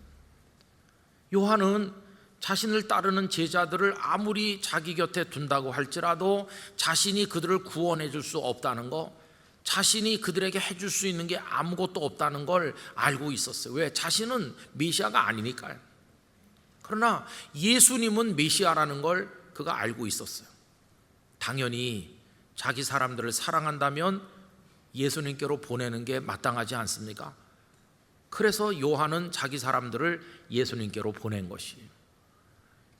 요한은 자신을 따르는 제자들을 아무리 자기 곁에 둔다고 할지라도 자신이 그들을 구원해 줄 수 없다는 거, 자신이 그들에게 해줄 수 있는 게 아무것도 없다는 걸 알고 있었어요. 왜? 자신은 메시아가 아니니까요. 그러나 예수님은 메시아라는 걸 그가 알고 있었어요. 당연히 자기 사람들을 사랑한다면 예수님께로 보내는 게 마땅하지 않습니까? 그래서 요한은 자기 사람들을 예수님께로 보낸 것이에요.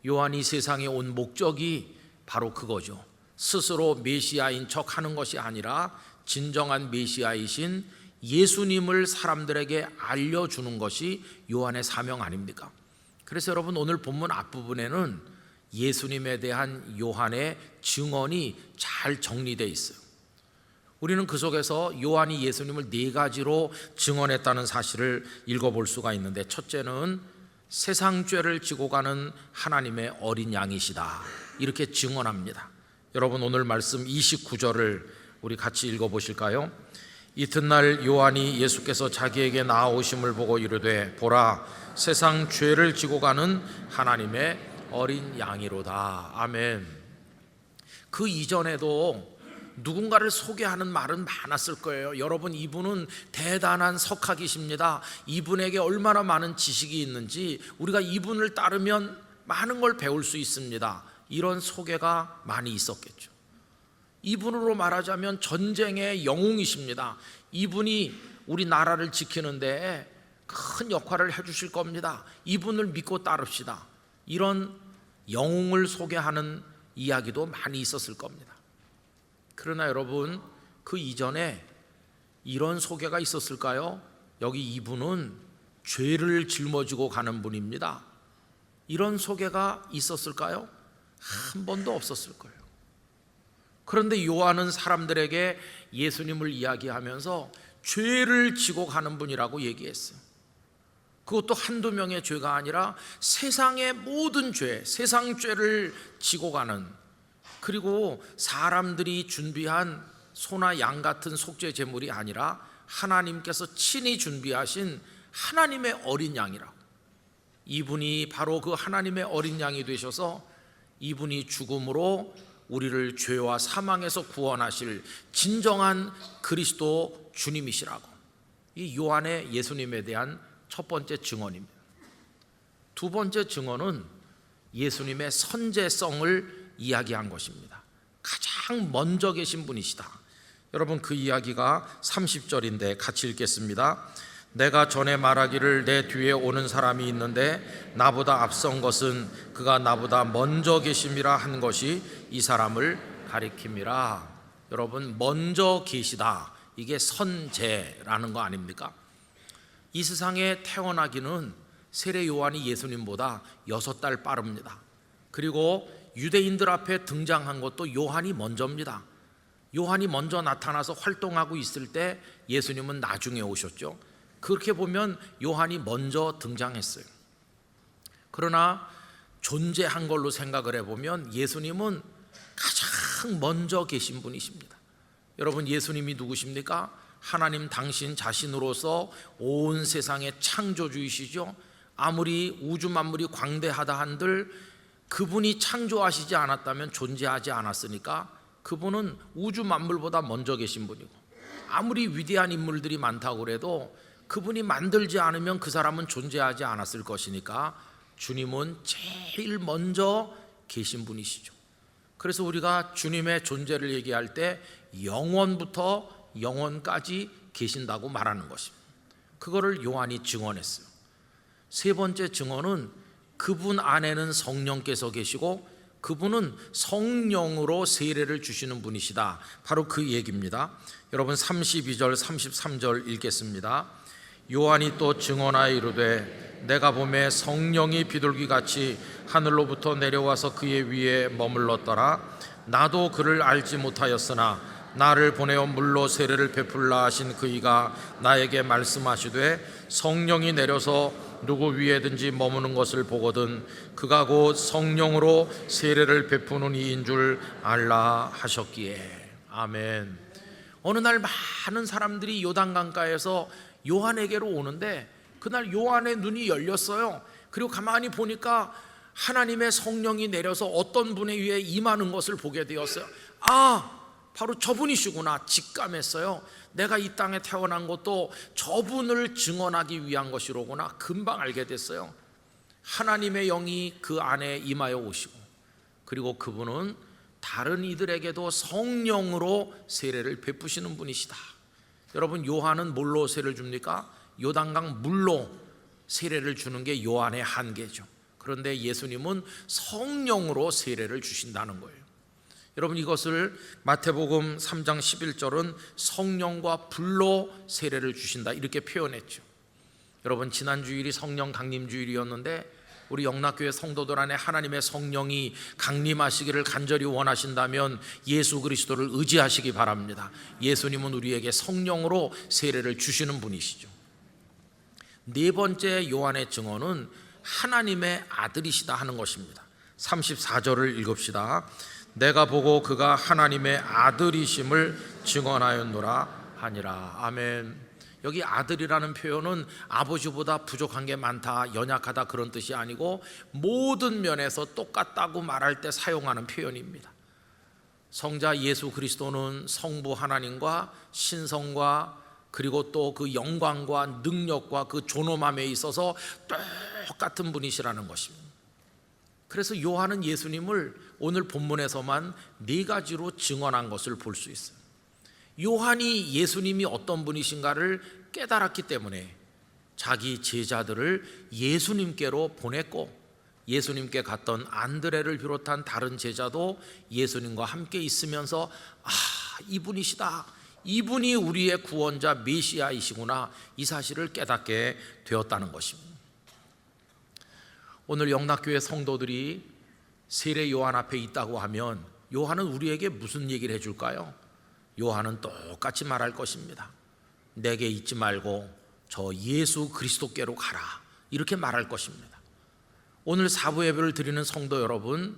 요한이 세상에 온 목적이 바로 그거죠. 스스로 메시아인 척 하는 것이 아니라 진정한 메시아이신 예수님을 사람들에게 알려주는 것이 요한의 사명 아닙니까? 그래서 여러분, 오늘 본문 앞부분에는 예수님에 대한 요한의 증언이 잘 정리되어 있어요. 우리는 그 속에서 요한이 예수님을 네 가지로 증언했다는 사실을 읽어볼 수가 있는데, 첫째는 세상 죄를 지고 가는 하나님의 어린 양이시다, 이렇게 증언합니다. 여러분, 오늘 말씀 29절을 우리 같이 읽어보실까요? 이튿날 요한이 예수께서 자기에게 나아오심을 보고 이르되 보라, 세상 죄를 지고 가는 하나님의 어린 양이로다. 아멘. 그 이전에도 누군가를 소개하는 말은 많았을 거예요. 여러분, 이분은 대단한 석학이십니다. 이분에게 얼마나 많은 지식이 있는지 우리가 이분을 따르면 많은 걸 배울 수 있습니다. 이런 소개가 많이 있었겠죠. 이분으로 말하자면 전쟁의 영웅이십니다. 이분이 우리 나라를 지키는데 큰 역할을 해주실 겁니다. 이분을 믿고 따릅시다. 이런 영웅을 소개하는 이야기도 많이 있었을 겁니다. 그러나 여러분, 그 이전에 이런 소개가 있었을까요? 여기 이분은 죄를 짊어지고 가는 분입니다. 이런 소개가 있었을까요? 한 번도 없었을 거예요. 그런데 요한은 사람들에게 예수님을 이야기하면서 죄를 지고 가는 분이라고 얘기했어요. 그것도 한두 명의 죄가 아니라 세상의 모든 죄, 세상 죄를 지고 가는, 그리고 사람들이 준비한 소나 양 같은 속죄 제물이 아니라 하나님께서 친히 준비하신 하나님의 어린 양이라고. 이분이 바로 그 하나님의 어린 양이 되셔서 이분이 죽음으로 우리를 죄와 사망에서 구원하실 진정한 그리스도 주님이시라고. 이 요한의 예수님에 대한 첫 번째 증언입니다. 두 번째 증언은 예수님의 선제성을 이야기한 것입니다. 가장 먼저 계신 분이시다. 여러분 그 이야기가 30절인데 같이 읽겠습니다. 내가 전에 말하기를 내 뒤에 오는 사람이 있는데 나보다 앞선 것은 그가 나보다 먼저 계심이라 한 것이 이 사람을 가리킴이라. 여러분 먼저 계시다, 이게 선제라는 거 아닙니까? 이 세상에 태어나기는 세례 요한이 예수님보다 6달 빠릅니다. 그리고 유대인들 앞에 등장한 것도 요한이 먼저입니다. 요한이 먼저 나타나서 활동하고 있을 때 예수님은 나중에 오셨죠. 그렇게 보면 요한이 먼저 등장했어요. 그러나 존재한 걸로 생각을 해보면 예수님은 가장 먼저 계신 분이십니다. 여러분 예수님이 누구십니까? 하나님 당신 자신으로서 온 세상의 창조주이시죠. 아무리 우주 만물이 광대하다 한들 그분이 창조하시지 않았다면 존재하지 않았으니까 그분은 우주 만물보다 먼저 계신 분이고, 아무리 위대한 인물들이 많다고 그래도 그분이 만들지 않으면 그 사람은 존재하지 않았을 것이니까 주님은 제일 먼저 계신 분이시죠. 그래서 우리가 주님의 존재를 얘기할 때 영원부터 영원까지 계신다고 말하는 것입니다. 그거를 요한이 증언했어요. 세 번째 증언은 그분 안에는 성령께서 계시고 그분은 성령으로 세례를 주시는 분이시다, 바로 그 얘기입니다. 여러분 32절 33절 읽겠습니다. 요한이 또 증언하여 이르되 내가 보매 성령이 비둘기같이 하늘로부터 내려와서 그의 위에 머물렀더라. 나도 그를 알지 못하였으나 나를 보내어 물로 세례를 베풀라 하신 그이가 나에게 말씀하시되 성령이 내려서 누구 위에든지 머무는 것을 보거든 그가 곧 성령으로 세례를 베푸는 이인 줄 알라 하셨기에. 아멘. 어느 날 많은 사람들이 요단강가에서 요한에게로 오는데 그날 요한의 눈이 열렸어요. 그리고 가만히 보니까 하나님의 성령이 내려서 어떤 분의 위에 임하는 것을 보게 되었어요. 아, 바로 저분이시구나 직감했어요. 내가 이 땅에 태어난 것도 저분을 증언하기 위한 것이로구나 금방 알게 됐어요. 하나님의 영이 그 안에 임하여 오시고, 그리고 그분은 다른 이들에게도 성령으로 세례를 베푸시는 분이시다. 여러분 요한은 뭘로 세례를 줍니까? 요단강 물로 세례를 주는 게 요한의 한계죠. 그런데 예수님은 성령으로 세례를 주신다는 거예요. 여러분 이것을 마태복음 3장 11절은 성령과 불로 세례를 주신다 이렇게 표현했죠. 여러분 지난 주일이 성령 강림 주일이었는데 우리 영락교회 성도들 안에 하나님의 성령이 강림하시기를 간절히 원하신다면 예수 그리스도를 의지하시기 바랍니다. 예수님은 우리에게 성령으로 세례를 주시는 분이시죠. 네 번째 요한의 증언은 하나님의 아들이시다 하는 것입니다. 34절을 읽읍시다. 내가 보고 그가 하나님의 아들이심을 증언하였노라 하니라. 아멘. 여기 아들이라는 표현은 아버지보다 부족한 게 많다, 연약하다 그런 뜻이 아니고 모든 면에서 똑같다고 말할 때 사용하는 표현입니다. 성자 예수 그리스도는 성부 하나님과 신성과 그리고 또 그 영광과 능력과 그 존엄함에 있어서 똑같은 분이시라는 것입니다. 그래서 요한은 예수님을 오늘 본문에서만 네 가지로 증언한 것을 볼 수 있어요. 요한이 예수님이 어떤 분이신가를 깨달았기 때문에 자기 제자들을 예수님께로 보냈고, 예수님께 갔던 안드레를 비롯한 다른 제자도 예수님과 함께 있으면서 아, 이분이시다, 이분이 우리의 구원자 메시아이시구나, 이 사실을 깨닫게 되었다는 것입니다. 오늘 영락교회 성도들이 세례 요한 앞에 있다고 하면 요한은 우리에게 무슨 얘기를 해줄까요? 요한은 똑같이 말할 것입니다. 내게 있지 말고 저 예수 그리스도께로 가라, 이렇게 말할 것입니다. 오늘 사부 예배를 드리는 성도 여러분,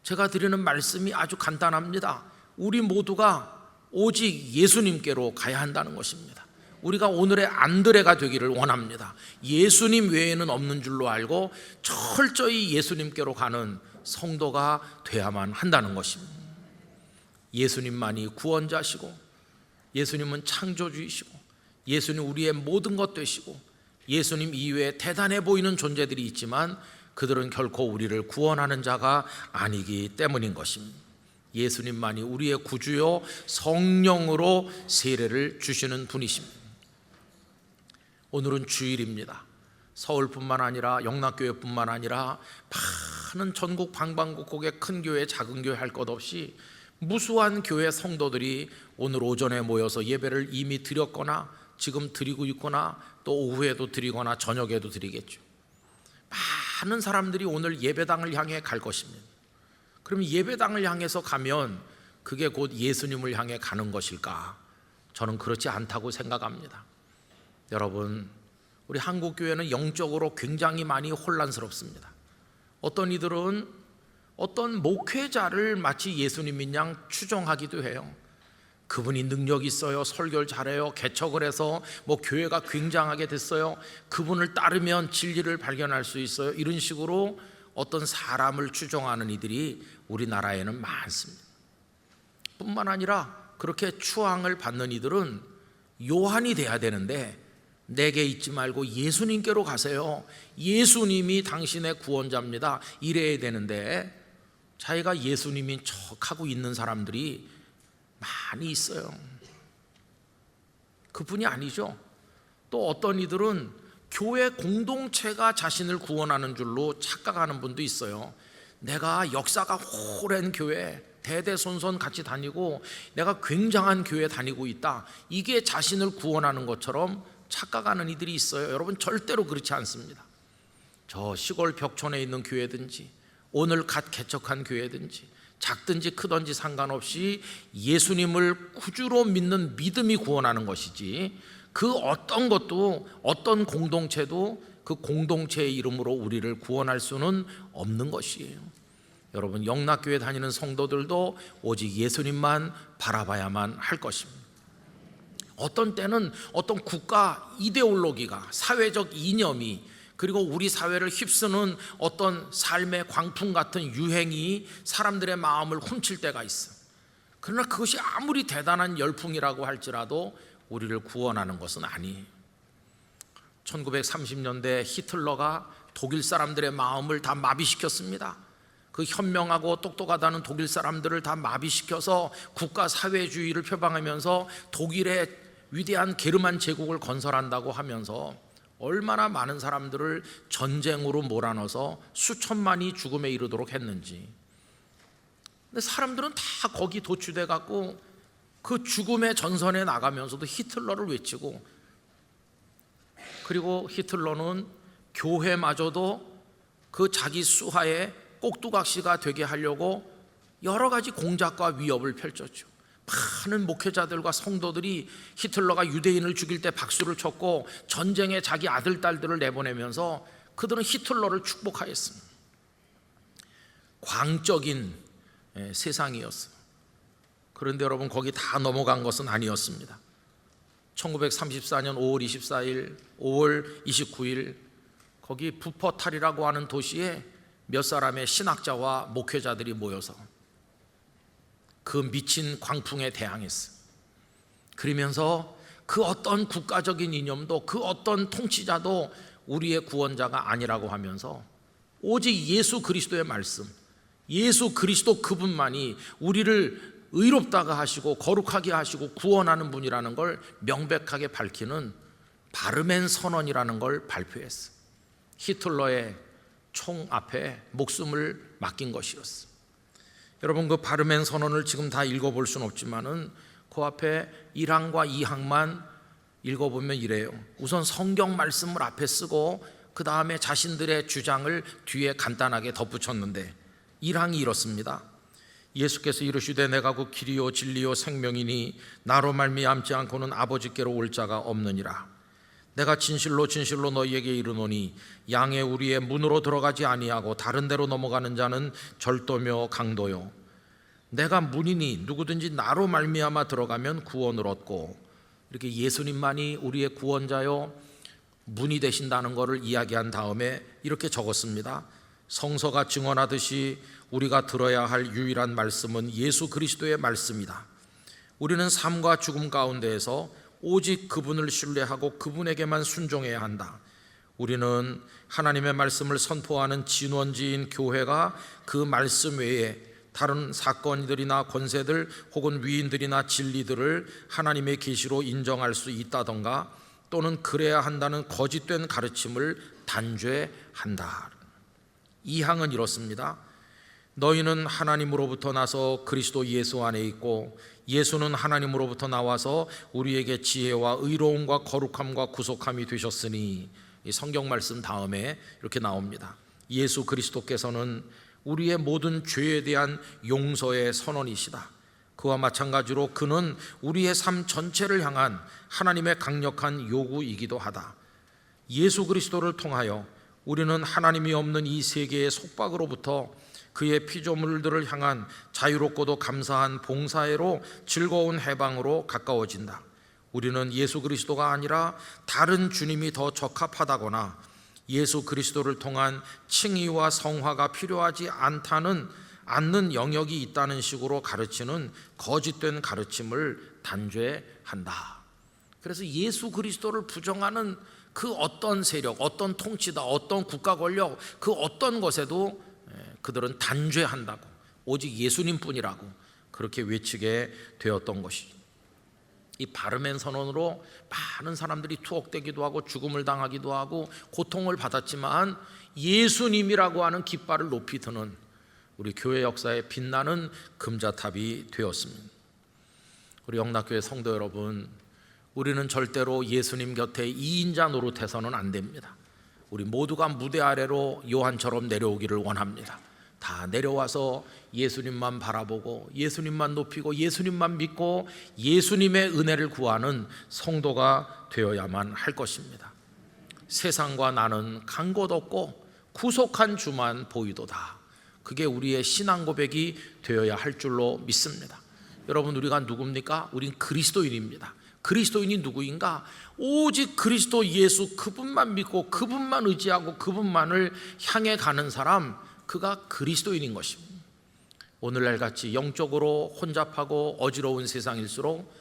제가 드리는 말씀이 아주 간단합니다. 우리 모두가 오직 예수님께로 가야 한다는 것입니다. 우리가 오늘의 안드레가 되기를 원합니다. 예수님 외에는 없는 줄로 알고 철저히 예수님께로 가는 성도가 돼야만 한다는 것입니다. 예수님만이 구원자시고, 예수님은 창조주이시고, 예수님 우리의 모든 것 되시고, 예수님 이외에 대단해 보이는 존재들이 있지만 그들은 결코 우리를 구원하는 자가 아니기 때문인 것입니다. 예수님만이 우리의 구주요 성령으로 세례를 주시는 분이십니다. 오늘은 주일입니다. 서울뿐만 아니라 영락교회뿐만 아니라 많은 전국 방방곡곡의 큰 교회 작은 교회 할 것 없이 무수한 교회 성도들이 오늘 오전에 모여서 예배를 이미 드렸거나 지금 드리고 있거나 또 오후에도 드리거나 저녁에도 드리겠죠. 많은 사람들이 오늘 예배당을 향해 갈 것입니다. 그럼 예배당을 향해서 가면 그게 곧 예수님을 향해 가는 것일까? 저는 그렇지 않다고 생각합니다. 여러분, 우리 한국교회는 영적으로 굉장히 많이 혼란스럽습니다. 어떤 이들은 어떤 목회자를 마치 예수님인 양 추종하기도 해요. 그분이 능력 있어요, 설교를 잘해요, 개척을 해서 교회가 굉장하게 됐어요, 그분을 따르면 진리를 발견할 수 있어요, 이런 식으로 어떤 사람을 추종하는 이들이 우리나라에는 많습니다. 뿐만 아니라 그렇게 추앙을 받는 이들은 요한이 돼야 되는데 내게 있지 말고 예수님께로 가세요, 예수님이 당신의 구원자입니다, 이래야 되는데 자기가 예수님인 척하고 있는 사람들이 많이 있어요. 그뿐이 아니죠. 또 어떤 이들은 교회 공동체가 자신을 구원하는 줄로 착각하는 분도 있어요. 내가 역사가 오랜 교회 대대손손 같이 다니고 내가 굉장한 교회 다니고 있다, 이게 자신을 구원하는 것처럼 착각하는 이들이 있어요. 여러분, 절대로 그렇지 않습니다. 저 시골 벽촌에 있는 교회든지 오늘 갓 개척한 교회든지 작든지 크든지 상관없이 예수님을 구주로 믿는 믿음이 구원하는 것이지, 그 어떤 것도 어떤 공동체도 그 공동체의 이름으로 우리를 구원할 수는 없는 것이에요. 여러분, 영락교회 다니는 성도들도 오직 예수님만 바라봐야만 할 것입니다. 어떤 때는 어떤 국가 이데올로기가, 사회적 이념이, 그리고 우리 사회를 휩쓰는 어떤 삶의 광풍 같은 유행이 사람들의 마음을 훔칠 때가 있어. 그러나 그것이 아무리 대단한 열풍이라고 할지라도 우리를 구원하는 것은 아니에요. 1930년대 히틀러가 독일 사람들의 마음을 다 마비시켰습니다. 그 현명하고 똑똑하다는 독일 사람들을 다 마비시켜서 국가 사회주의를 표방하면서 독일의 위대한 게르만 제국을 건설한다고 하면서 얼마나 많은 사람들을 전쟁으로 몰아넣어서 수천만이 죽음에 이르도록 했는지. 근데 사람들은 다 거기 도취돼 갖고 그 죽음의 전선에 나가면서도 히틀러를 외치고, 그리고 히틀러는 교회마저도 그 자기 수하의 꼭두각시가 되게 하려고 여러 가지 공작과 위협을 펼쳤죠. 많은 목회자들과 성도들이 히틀러가 유대인을 죽일 때 박수를 쳤고 전쟁에 자기 아들, 딸들을 내보내면서 그들은 히틀러를 축복하였습니다. 광적인 세상이었어요. 그런데 여러분, 거기 다 넘어간 것은 아니었습니다. 1934년 5월 24일, 5월 29일 거기 부퍼탈이라고 하는 도시에 몇 사람의 신학자와 목회자들이 모여서 그 미친 광풍에 대항했어. 그러면서 그 어떤 국가적인 이념도 그 어떤 통치자도 우리의 구원자가 아니라고 하면서 오직 예수 그리스도의 말씀, 예수 그리스도 그분만이 우리를 의롭다가 하시고 거룩하게 하시고 구원하는 분이라는 걸 명백하게 밝히는 바르멘 선언이라는 걸 발표했어. 히틀러의 총 앞에 목숨을 맡긴 것이었어. 여러분, 그 바르멘 선언을 지금 다 읽어볼 수는 없지만은 그 앞에 1항과 2항만 읽어보면 이래요. 우선 성경 말씀을 앞에 쓰고 그 다음에 자신들의 주장을 뒤에 간단하게 덧붙였는데 1항이 이렇습니다. 예수께서 이르시되 내가 그 길이요 진리요 생명이니 나로 말미암지 않고는 아버지께로 올 자가 없느니라. 내가 진실로 진실로 너희에게 이르노니 양의 우리의 문으로 들어가지 아니하고 다른 데로 넘어가는 자는 절도며 강도요, 내가 문이니 누구든지 나로 말미암아 들어가면 구원을 얻고, 이렇게 예수님만이 우리의 구원자요 문이 되신다는 것을 이야기한 다음에 이렇게 적었습니다. 성서가 증언하듯이 우리가 들어야 할 유일한 말씀은 예수 그리스도의 말씀이다. 우리는 삶과 죽음 가운데에서 오직 그분을 신뢰하고 그분에게만 순종해야 한다. 우리는 하나님의 말씀을 선포하는 진원지인 교회가 그 말씀 외에 다른 사건들이나 권세들 혹은 위인들이나 진리들을 하나님의 계시로 인정할 수 있다던가 또는 그래야 한다는 거짓된 가르침을 단죄한다. 이 항은 이렇습니다. 너희는 하나님으로부터 나서 그리스도 예수 안에 있고 예수는 하나님으로부터 나와서 우리에게 지혜와 의로움과 거룩함과 구속함이 되셨으니, 이 성경 말씀 다음에 이렇게 나옵니다. 예수 그리스도께서는 우리의 모든 죄에 대한 용서의 선언이시다. 그와 마찬가지로 그는 우리의 삶 전체를 향한 하나님의 강력한 요구이기도 하다. 예수 그리스도를 통하여 우리는 하나님이 없는 이 세계의 속박으로부터 그의 피조물들을 향한 자유롭고도 감사한 봉사회로 즐거운 해방으로 가까워진다. 우리는 예수 그리스도가 아니라 다른 주님이 더 적합하다거나 예수 그리스도를 통한 칭의와 성화가 필요하지 않는 영역이 있다는 식으로 가르치는 거짓된 가르침을 단죄한다. 그래서 예수 그리스도를 부정하는 그 어떤 세력, 어떤 통치다, 어떤 국가 권력, 그 어떤 것에도 그들은 단죄한다고, 오직 예수님뿐이라고 그렇게 외치게 되었던 것이, 이 바르멘 선언으로 많은 사람들이 투옥되기도 하고 죽음을 당하기도 하고 고통을 받았지만 예수님이라고 하는 깃발을 높이 드는 우리 교회 역사에 빛나는 금자탑이 되었습니다. 우리 영락교회 성도 여러분, 우리는 절대로 예수님 곁에 2인자 노릇해서는 안 됩니다. 우리 모두가 무대 아래로 요한처럼 내려오기를 원합니다. 다 내려와서 예수님만 바라보고 예수님만 높이고 예수님만 믿고 예수님의 은혜를 구하는 성도가 되어야만 할 것입니다. 세상과 나는 간 곳 없고 구속한 주만 보이도다. 그게 우리의 신앙 고백이 되어야 할 줄로 믿습니다. 여러분, 우리가 누굽니까? 우린 그리스도인입니다. 그리스도인이 누구인가? 오직 그리스도 예수, 그분만 믿고 그분만 의지하고 그분만을 향해 가는 사람, 그가 그리스도인인 것입니다. 오늘날 같이 영적으로 혼잡하고 어지러운 세상일수록,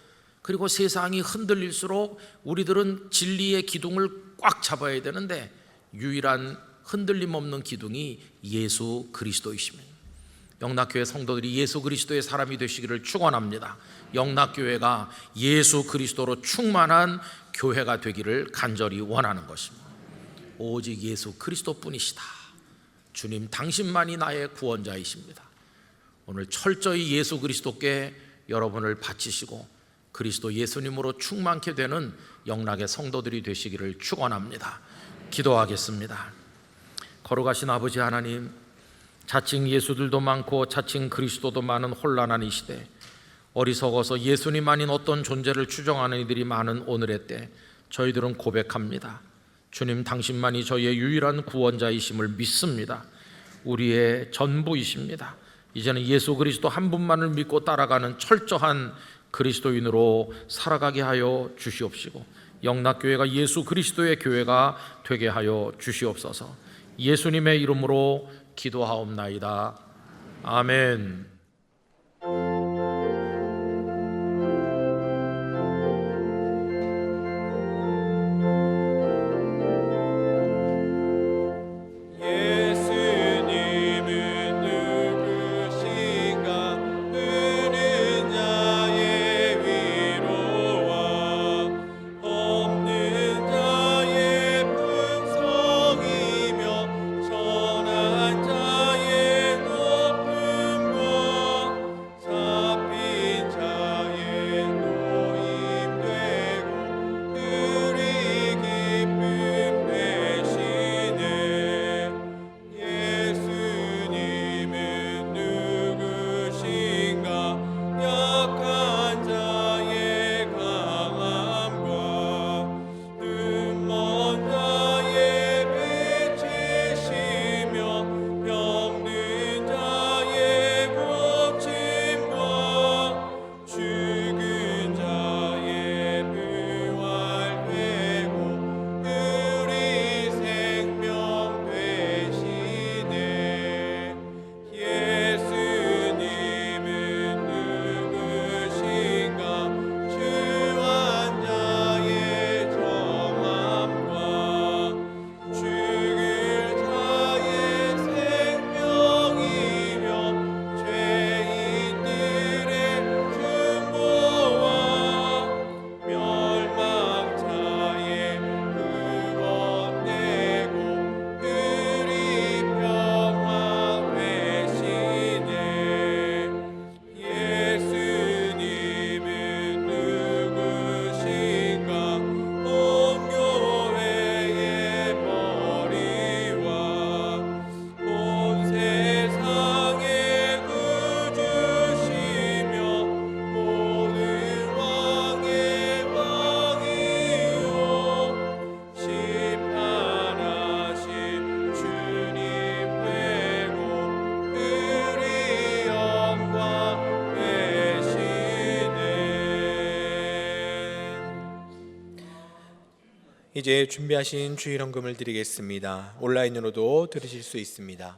그리고 세상이 흔들릴수록 우리들은 진리의 기둥을 꽉 잡아야 되는데 유일한 흔들림 없는 기둥이 예수 그리스도이십니다. 영락교회 성도들이 예수 그리스도의 사람이 되시기를 축원합니다. 영락교회가 예수 그리스도로 충만한 교회가 되기를 간절히 원하는 것입니다. 오직 예수 그리스도뿐이시다. 주님 당신만이 나의 구원자이십니다. 오늘 철저히 예수 그리스도께 여러분을 바치시고 그리스도 예수님으로 충만케 되는 영락의 성도들이 되시기를 축원합니다. 기도하겠습니다. 거룩하신 아버지 하나님, 자칭 예수들도 많고 자칭 그리스도도 많은 혼란한 이 시대, 어리석어서 예수님 아닌 어떤 존재를 추정하는 이들이 많은 오늘의 때, 저희들은 고백합니다. 주님 당신만이 저희의 유일한 구원자이심을 믿습니다. 우리의 전부이십니다. 이제는 예수 그리스도 한 분만을 믿고 따라가는 철저한 그리스도인으로 살아가게 하여 주시옵시고, 영락교회가 예수 그리스도의 교회가 되게 하여 주시옵소서. 예수님의 이름으로 기도하옵나이다. 아멘. 전한 자의 높은 곳 이제 준비하신 주일 헌금을 드리겠습니다. 온라인으로도 들으실 수 있습니다.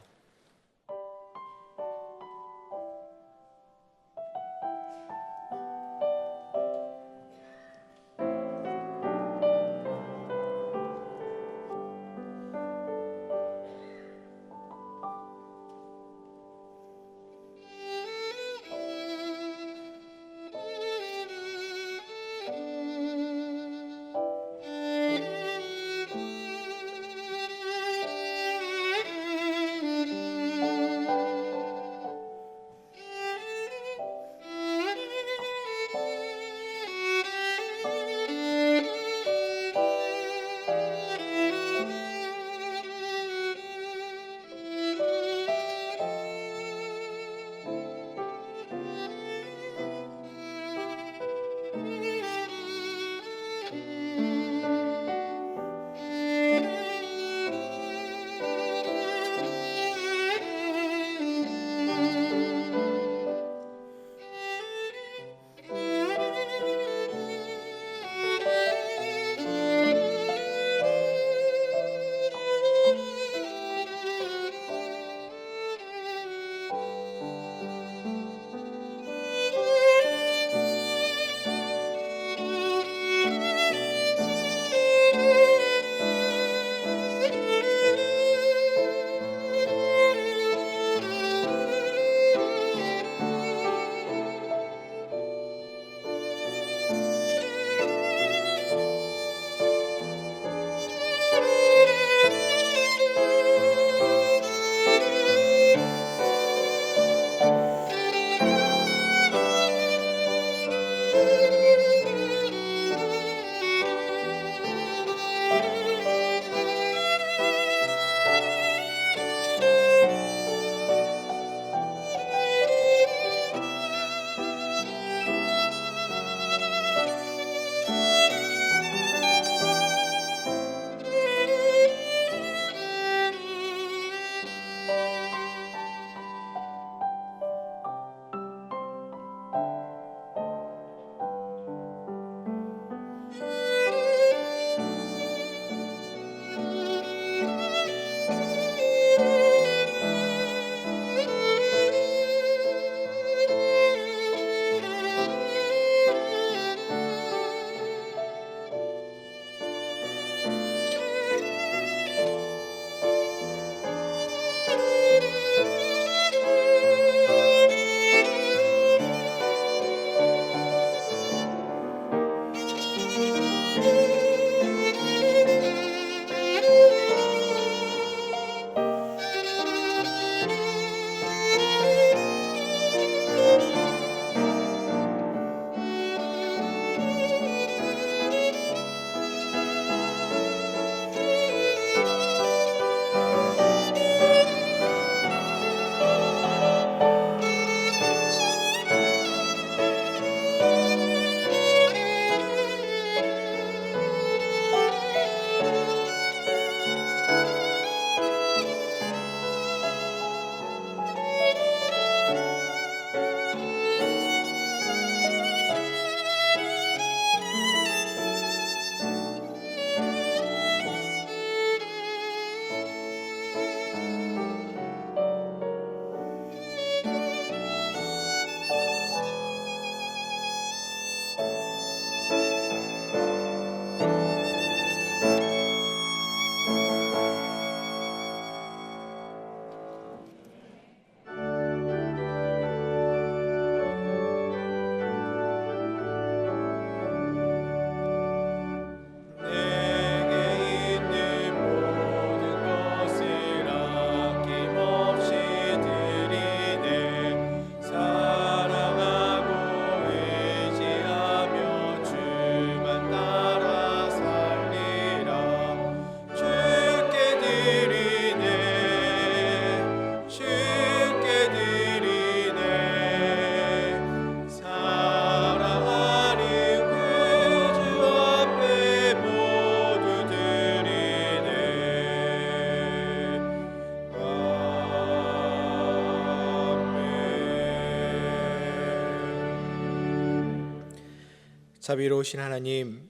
자비로우신 하나님,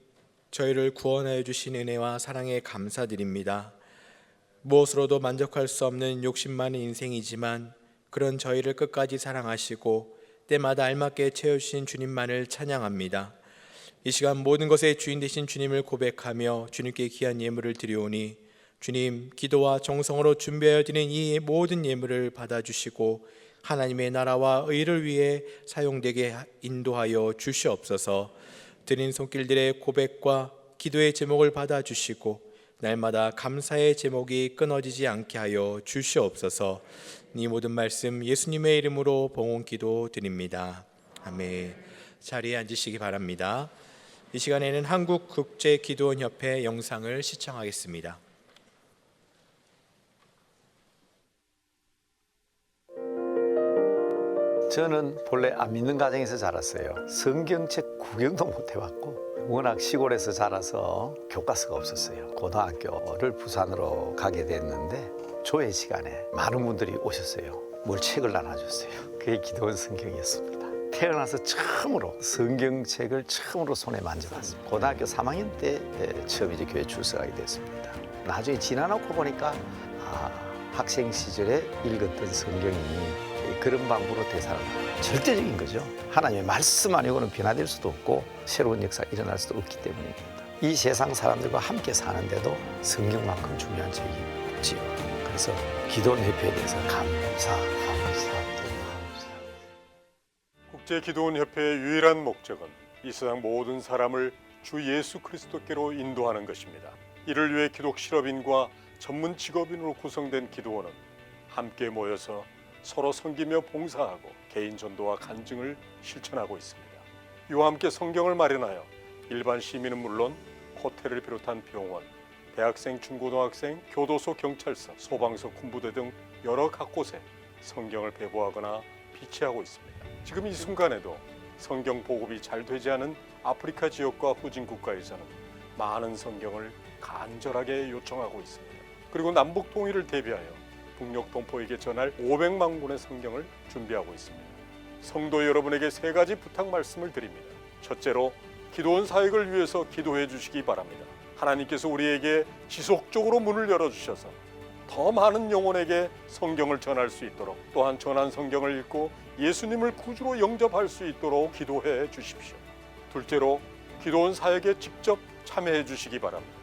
저희를 구원하여 주신 은혜와 사랑에 감사드립니다. 무엇으로도 만족할 수 없는 욕심 많은 인생이지만 그런 저희를 끝까지 사랑하시고 때마다 알맞게 채워주신 주님만을 찬양합니다. 이 시간 모든 것의 주인 되신 주님을 고백하며 주님께 귀한 예물을 드리오니 주님, 기도와 정성으로 준비하여 드린 이 모든 예물을 받아주시고 하나님의 나라와 의를 위해 사용되게 인도하여 주시옵소서. 드린 손길들의 고백과 기도의 제목을 받아주시고 날마다 감사의 제목이 끊어지지 않게 하여 주시옵소서. 이 모든 말씀 예수님의 이름으로 봉헌기도 드립니다. 아멘. 자리에 앉으시기 바랍니다. 이 시간에는 한국국제기도원협회 영상을 시청하겠습니다. 저는 본래 안 믿는 가정에서 자랐어요. 성경책 구경도 못 해봤고 워낙 시골에서 자라서 교과서가 없었어요. 고등학교를 부산으로 가게 됐는데 조회 시간에 많은 분들이 오셨어요. 뭘 책을 나눠줬어요. 그게 기도원 성경이었습니다. 태어나서 처음으로 성경책을 처음으로 손에 만져봤습니다. 고등학교 3학년 때 처음 이제 교회 출석하게 됐습니다. 나중에 지나놓고 보니까 학생 시절에 읽었던 성경이 그런 방법으로 되살아나요. 절대적인 거죠. 하나님의 말씀 아니고는 변화될 수도 없고 새로운 역사가 일어날 수도 없기 때문입니다. 이 세상 사람들과 함께 사는데도 성경만큼 중요한 책이 없지요. 그래서 기도원 협회에 대해서 감사합니다. 국제기도원협회의 유일한 목적은 이 세상 모든 사람을 주 예수 그리스도께로 인도하는 것입니다. 이를 위해 기독 실업인과 전문 직업인으로 구성된 기도원은 함께 모여서 서로 섬기며 봉사하고 개인 전도와 간증을 실천하고 있습니다. 이와 함께 성경을 마련하여 일반 시민은 물론 호텔을 비롯한 병원, 대학생, 중고등학생, 교도소, 경찰서, 소방서, 군부대 등 여러 각곳에 성경을 배부하거나 비치하고 있습니다. 지금 이 순간에도 성경 보급이 잘 되지 않은 아프리카 지역과 후진 국가에서는 많은 성경을 간절하게 요청하고 있습니다. 그리고 남북 통일을 대비하여 북녘 동포에게 전할 500만 권의 성경을 준비하고 있습니다. 성도 여러분에게 3가지 부탁 말씀을 드립니다. 첫째로 기도원 사역을 위해서 기도해 주시기 바랍니다. 하나님께서 우리에게 지속적으로 문을 열어주셔서 더 많은 영혼에게 성경을 전할 수 있도록, 또한 전한 성경을 읽고 예수님을 구주로 영접할 수 있도록 기도해 주십시오. 둘째로 기도원 사역에 직접 참여해 주시기 바랍니다.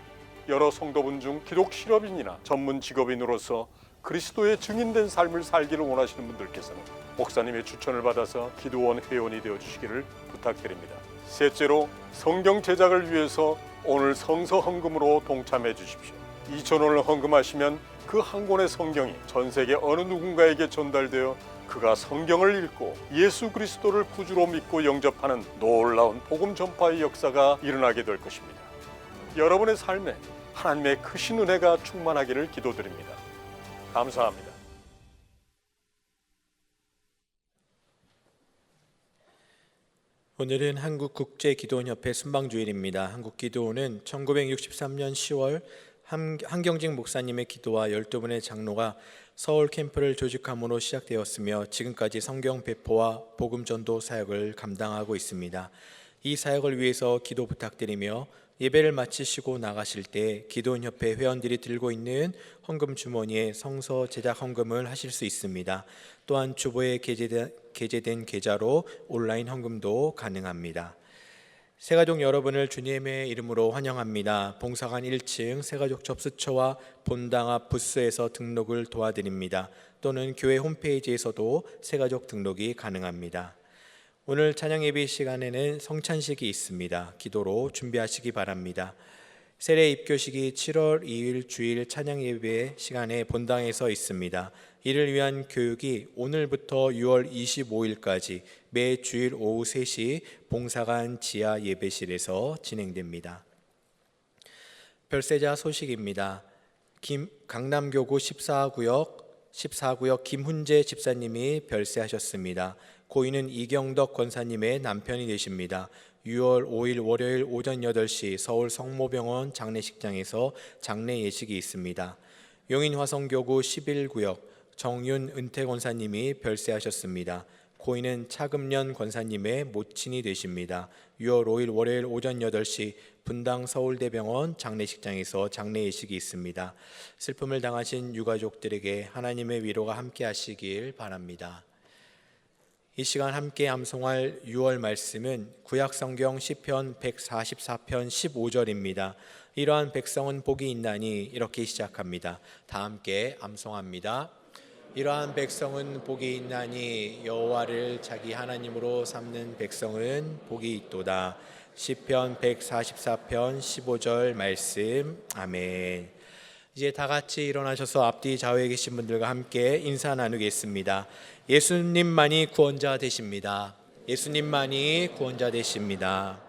여러 성도분 중 기독 실업인이나 전문 직업인으로서 그리스도의 증인된 삶을 살기를 원하시는 분들께서는 목사님의 추천을 받아서 기도원 회원이 되어 주시기를 부탁드립니다. 셋째로 성경 제작을 위해서 오늘 성서 헌금으로 동참해 주십시오. 2,000원을 헌금하시면 그 한 권의 성경이 전 세계 어느 누군가에게 전달되어 그가 성경을 읽고 예수 그리스도를 구주로 믿고 영접하는 놀라운 복음 전파의 역사가 일어나게 될 것입니다. 여러분의 삶에 하나님의 크신 은혜가 충만하기를 기도드립니다. 감사합니다. 오늘은 한국국제기도원협회 순방주일입니다. 한국기도원은 1963년 10월 한경직 목사님의 기도와 12분의 장로가 서울 캠프를 조직함으로 시작되었으며 지금까지 성경 배포와 복음 전도 사역을 감당하고 있습니다. 이 사역을 위해서 기도 부탁드리며 예배를 마치시고 나가실 때 기도원협회 회원들이 들고 있는 헌금 주머니에 성서 제작 헌금을 하실 수 있습니다. 또한 주보에 게재된 계좌로 온라인 헌금도 가능합니다. 새가족 여러분을 주님의 이름으로 환영합니다. 봉사관 1층 새가족 접수처와 본당 앞 부스에서 등록을 도와드립니다. 또는 교회 홈페이지에서도 새가족 등록이 가능합니다. 오늘 찬양 예배 시간에는 성찬식이 있습니다. 기도로 준비하시기 바랍니다. 세례 입교식이 7월 2일 주일 찬양 예배 시간에 본당에서 있습니다. 이를 위한 교육이 오늘부터 6월 25일까지 매 주일 오후 3시 봉사관 지하 예배실에서 진행됩니다. 별세자 소식입니다. 강남교구 14구역 김훈재 집사님이 별세하셨습니다. 고인은 이경덕 권사님의 남편이 되십니다. 6월 5일 월요일 오전 8시 서울 성모병원 장례식장에서 장례 예식이 있습니다. 용인화성교구 11구역 정윤 은퇴 권사님이 별세하셨습니다. 고인은 차금년 권사님의 모친이 되십니다. 6월 5일 월요일 오전 8시 분당 서울대병원 장례식장에서 장례의식이 있습니다. 슬픔을 당하신 유가족들에게 하나님의 위로가 함께 하시길 바랍니다. 이 시간 함께 암송할 6월 말씀은 구약성경 시편 144편 15절입니다. 이러한 백성은 복이 있나니 이렇게 시작합니다. 다 함께 암송합니다. 이러한 백성은 복이 있나니 여호와를 자기 하나님으로 삼는 백성은 복이 있도다. 시편 144편 15절 말씀. 아멘. 이제 다 같이 일어나셔서 앞뒤 좌우에 계신 분들과 함께 인사 나누겠습니다. 예수님만이 구원자 되십니다. 예수님만이 구원자 되십니다.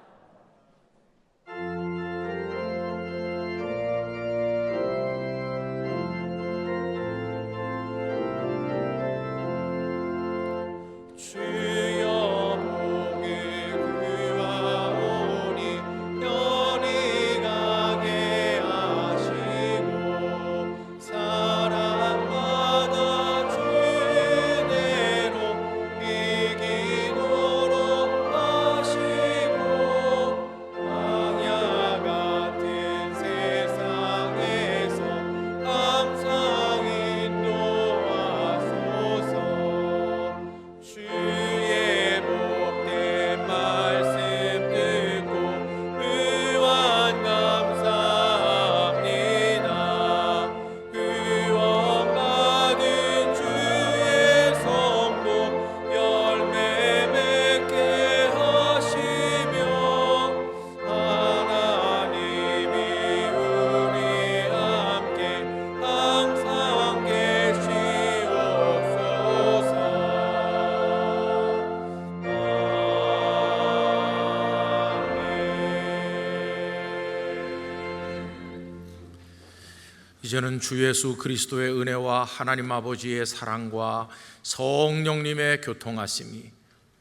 이제는 주 예수 그리스도의 은혜와 하나님 아버지의 사랑과 성령님의 교통하심이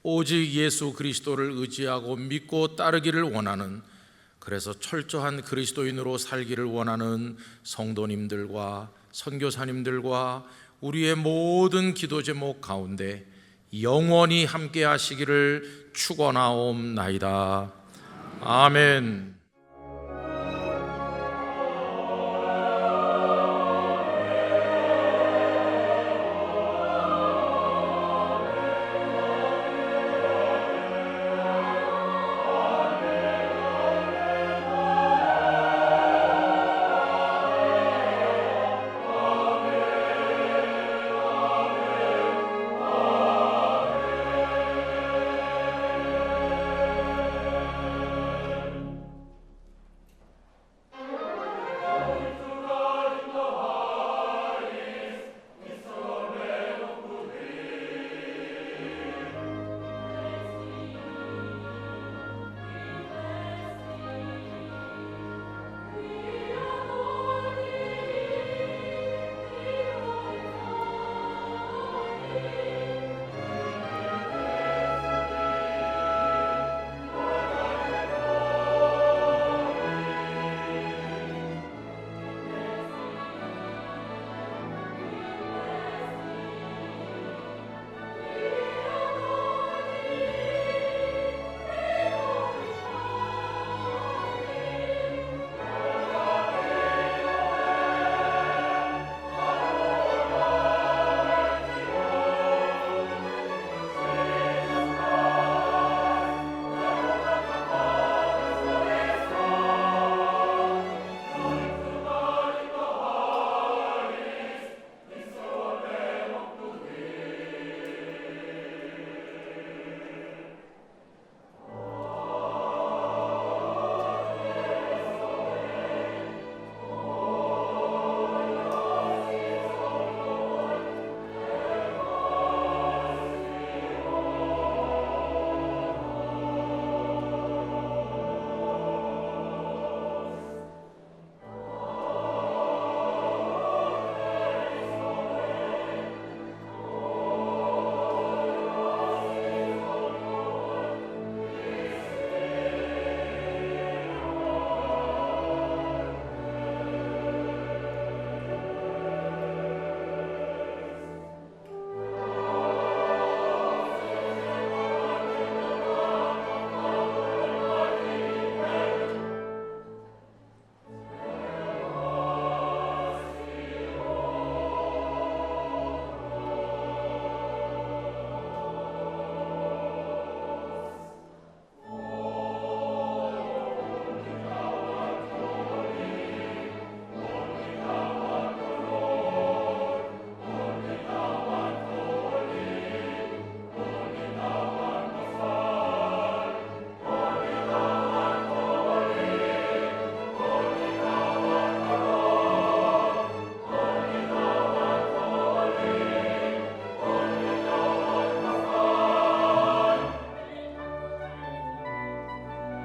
오직 예수 그리스도를 의지하고 믿고 따르기를 원하는, 그래서 철저한 그리스도인으로 살기를 원하는 성도님들과 선교사님들과 우리의 모든 기도 제목 가운데 영원히 함께 하시기를 축원하옵나이다. 아멘.